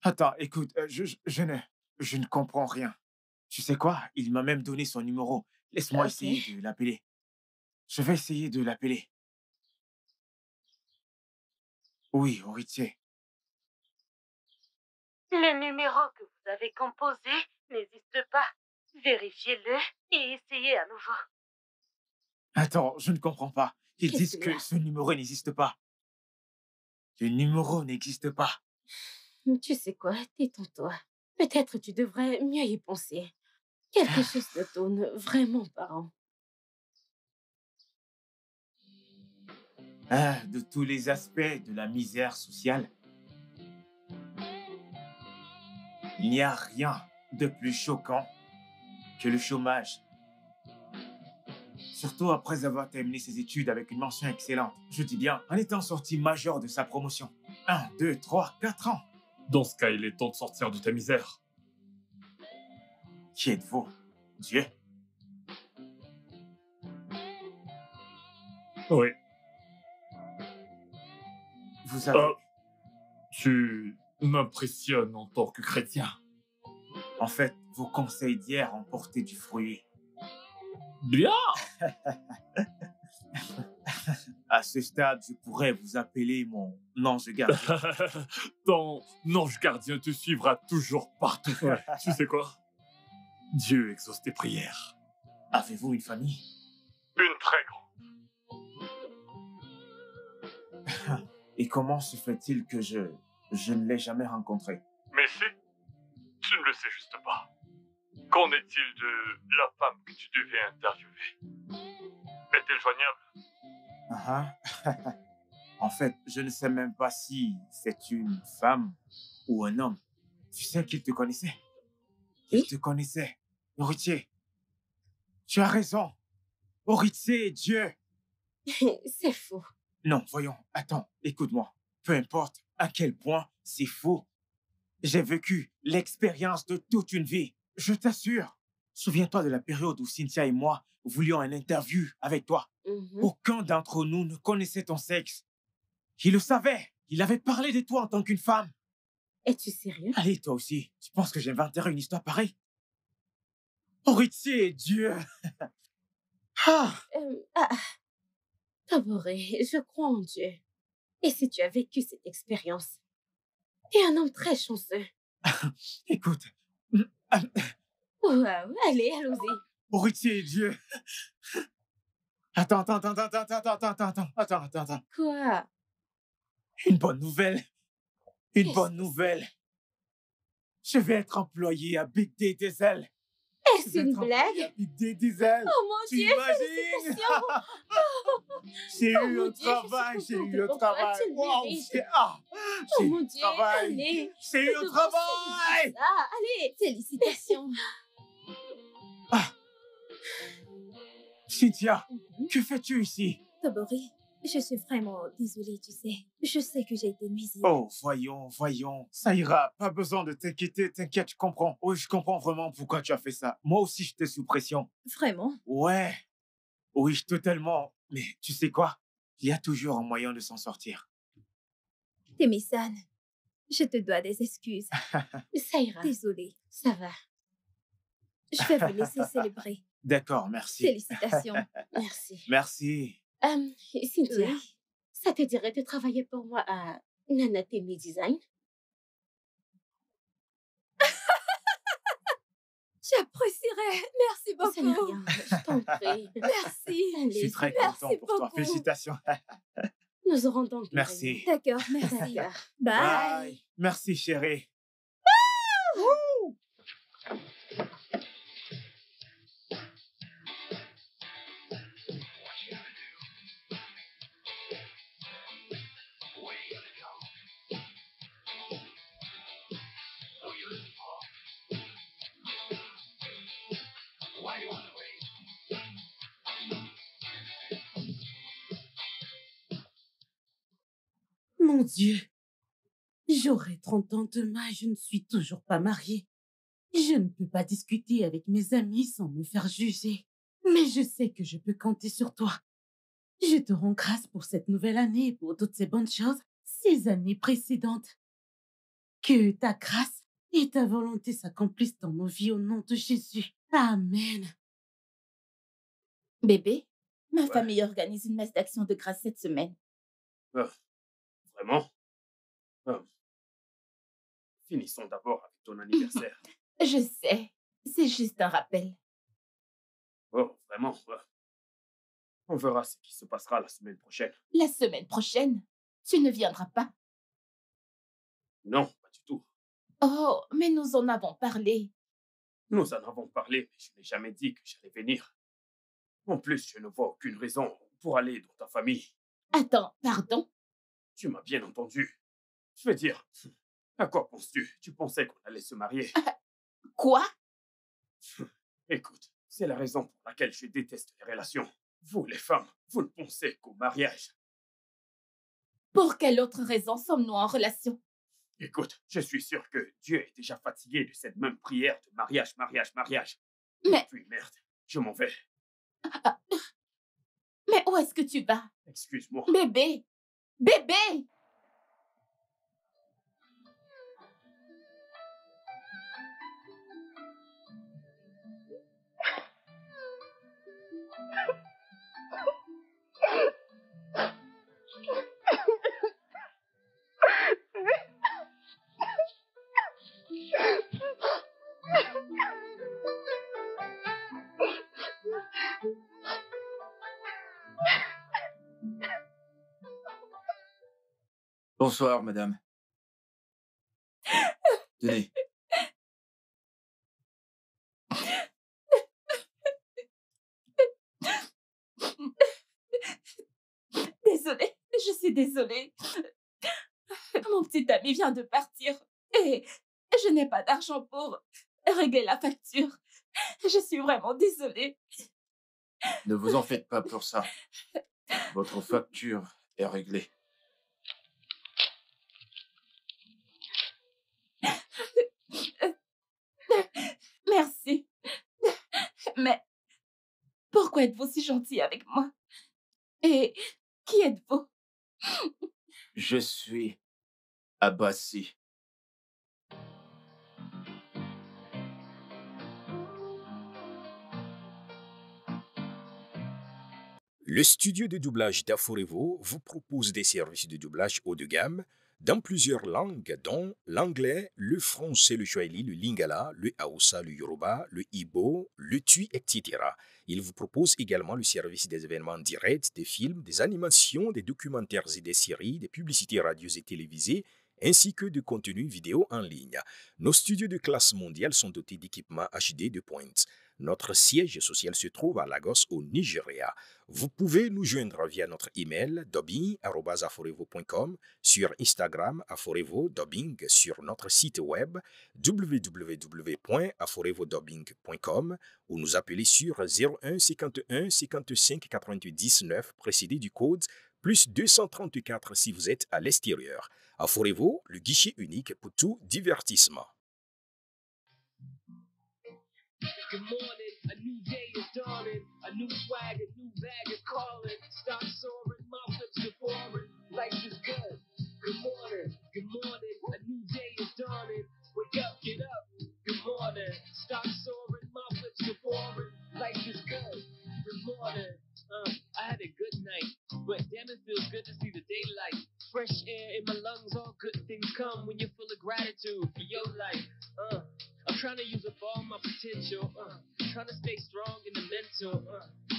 attends, écoute, je ne comprends rien. Tu sais quoi? Il m'a même donné son numéro. Laisse-moi Ok. essayer de l'appeler. Je vais essayer de l'appeler. Oui, Héritier. Le numéro que vous avez composé n'existe pas. Vérifiez-le et essayez à nouveau. Attends, je ne comprends pas. Ils Qu'est-ce disent qu'il y a? que ce numéro n'existe pas. Le numéro n'existe pas. Tu sais quoi? Détends-toi. Peut-être tu devrais mieux y penser. Quelque chose te tourne vraiment pas rond. Ah, de tous les aspects de la misère sociale, il n'y a rien de plus choquant que le chômage. Surtout après avoir terminé ses études avec une mention excellente. Je dis bien, en étant sorti major de sa promotion. 1, 2, 3, 4 ans. Dans ce cas, il est temps de sortir de ta misère. Qui êtes-vous? Dieu? Oui. Vous avez... Tu m'impressionnes en tant que chrétien. En fait, vos conseils d'hier ont porté du fruit. Bien. À ce stade, je pourrais vous appeler mon ange gardien. Ton ange gardien te suivra toujours partout. Tu sais quoi? Dieu exauce tes prières. Avez-vous une famille? Une très grande. Et comment se fait-il que je ne l'ai jamais rencontré? Mais si, tu ne le sais juste pas. Qu'en est-il de la femme que tu devais interviewer? Est-elle joignable? Ah ah. En fait, je ne sais même pas si c'est une femme ou un homme. Tu sais qu'il te connaissait. Il Oui. te connaissait. Héritier. Tu as raison. Héritier, Dieu. C'est faux. Non, voyons, attends, écoute-moi. Peu importe à quel point c'est faux. J'ai vécu l'expérience de toute une vie. Je t'assure. Souviens-toi de la période où Cynthia et moi voulions une interview avec toi. Aucun d'entre nous ne connaissait ton sexe. Il le savait. Il avait parlé de toi en tant qu'une femme. Es-tu sérieux? Allez, toi aussi. Tu penses que j'inventerais une histoire pareille? Héritier, Dieu. Ah, Taboré, je crois en Dieu. Et si tu as vécu cette expérience? Tu es un homme très chanceux. écoute, Wow, allez, allons-y. Bruitier, Dieu. Attends. Quoi? Une bonne nouvelle. Une Qu'est-ce bonne que nouvelle. Je vais être employé à Big Day Diesel. Est-ce une blague? Big Day Diesel. Oh mon Tu Dieu, imagines? félicitations! J'ai Oh eu mon un Dieu, je suis travail, contente j'ai eu un pour toi, travail. tu le Waouh, mérites. j'ai Oh eu mon un Dieu, travail. allez! J'ai eu un Nous devons travail. célébrer ça, allez! Félicitations. Cynthia, que fais-tu ici? Tobori, je suis vraiment désolée, tu sais. Je sais que j'ai été nuisible. Oh, voyons. Ça ira. Pas besoin de t'inquiéter. T'inquiète, je comprends. Oui, je comprends vraiment pourquoi tu as fait ça. Moi aussi, j'étais sous pression. Vraiment? Ouais. Oui, totalement. Mais tu sais quoi? Il y a toujours un moyen de s'en sortir. Temi-san, je te dois des excuses. Ça ira, Désolée. ça va. Je vais vous laisser célébrer. D'accord, merci. Félicitations. Merci. Merci. Cynthia, Oui. ça te dirait de travailler pour moi à Nanatemi Design? J'apprécierais. Merci beaucoup. Ce n'est rien, je t'en prie. Merci. Je suis Allez, très Merci content pour toi. beaucoup. Félicitations. nous aurons donc une Merci. D'accord, merci. réunion. D'accord. Bye. Merci, chérie. Mon Dieu, j'aurai 30 ans demain et je ne suis toujours pas mariée. Je ne peux pas discuter avec mes amis sans me faire juger. Mais je sais que je peux compter sur toi. Je te rends grâce pour cette nouvelle année et pour toutes ces bonnes choses, ces années précédentes. Que ta grâce et ta volonté s'accomplissent dans nos vies au nom de Jésus. Amen. Bébé, ma Ouais. famille organise une messe d'action de grâce cette semaine. Vraiment? Finissons d'abord avec ton anniversaire. Je sais, c'est juste un rappel. Oh, vraiment? On verra ce qui se passera la semaine prochaine. La semaine prochaine, tu ne viendras pas. Non, pas du tout. Oh, mais nous en avons parlé. Nous en avons parlé, mais je n'ai jamais dit que j'allais venir. En plus, je ne vois aucune raison pour aller dans ta famille. Attends, pardon? Tu m'as bien entendu. Je veux dire, à quoi penses-tu? Tu pensais qu'on allait se marier? Quoi? Écoute, c'est la raison pour laquelle je déteste les relations. Vous, les femmes, vous ne pensez qu'au mariage. Pour quelle autre raison sommes-nous en relation? Écoute, je suis sûr que Dieu est déjà fatigué de cette même prière de mariage. Mais- Et puis, merde, je m'en vais. Mais où est-ce que tu vas? Excuse-moi. Bébé! Bébé! Bonsoir, madame. Tenez. Désolée, je suis désolée. Mon petit ami vient de partir et je n'ai pas d'argent pour régler la facture. Je suis vraiment désolée. Ne vous en faites pas pour ça. Votre facture est réglée. Merci. Mais pourquoi êtes-vous si gentil avec moi? Et qui êtes-vous? Je suis Abassi. Le studio de doublage d'Aforevo vous propose des services de doublage haut de gamme dans plusieurs langues, dont l'anglais, le français, le swahili, le lingala, le hausa, le yoruba, le igbo, le tui, etc. Il vous propose également le service des événements directs, des films, des animations, des documentaires et des séries, des publicités radio et télévisées, ainsi que de contenus vidéo en ligne. Nos studios de classe mondiale sont dotés d'équipements HD de pointe. Notre siège social se trouve à Lagos, au Nigeria. Vous pouvez nous joindre via notre email dubbing@aforevo.com, sur Instagram aforevo-dubbing, sur notre site web www.aforevo-dubbing.com ou nous appeler sur 01 51 55 90 9 précédé du code plus 234 si vous êtes à l'extérieur. Aforevo, le guichet unique pour tout divertissement. Good morning, a new day is dawning, a new swag, a new bag is calling. Start soaring, my flips are pouring, life is good. Good morning, a new day is dawning. Wake up, get up. Good morning, start soaring, my flips are pouring, life is good. Good morning, I had a good night, but damn it feels good to see the daylight. Fresh air in my lungs, all good things come when you're full of gratitude for your life. I'm trying to use up all my potential, trying to stay strong in the mental,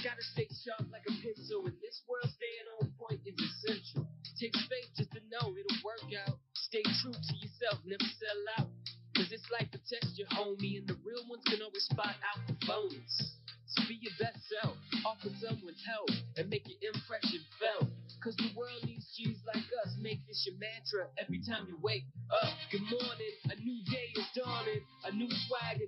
gotta stay sharp like a pencil. In this world, staying on point is essential. Takes faith just to know it'll work out. Stay true to yourself, never sell out. Cause this life will test you, homie, and the real ones can always spot out the phonies. So be your best self, offer someone's help, and make your impression felt. Cause the world needs G's like us. Make this your mantra every time you wake up. Good morning, a new day is dawning. A new swag, a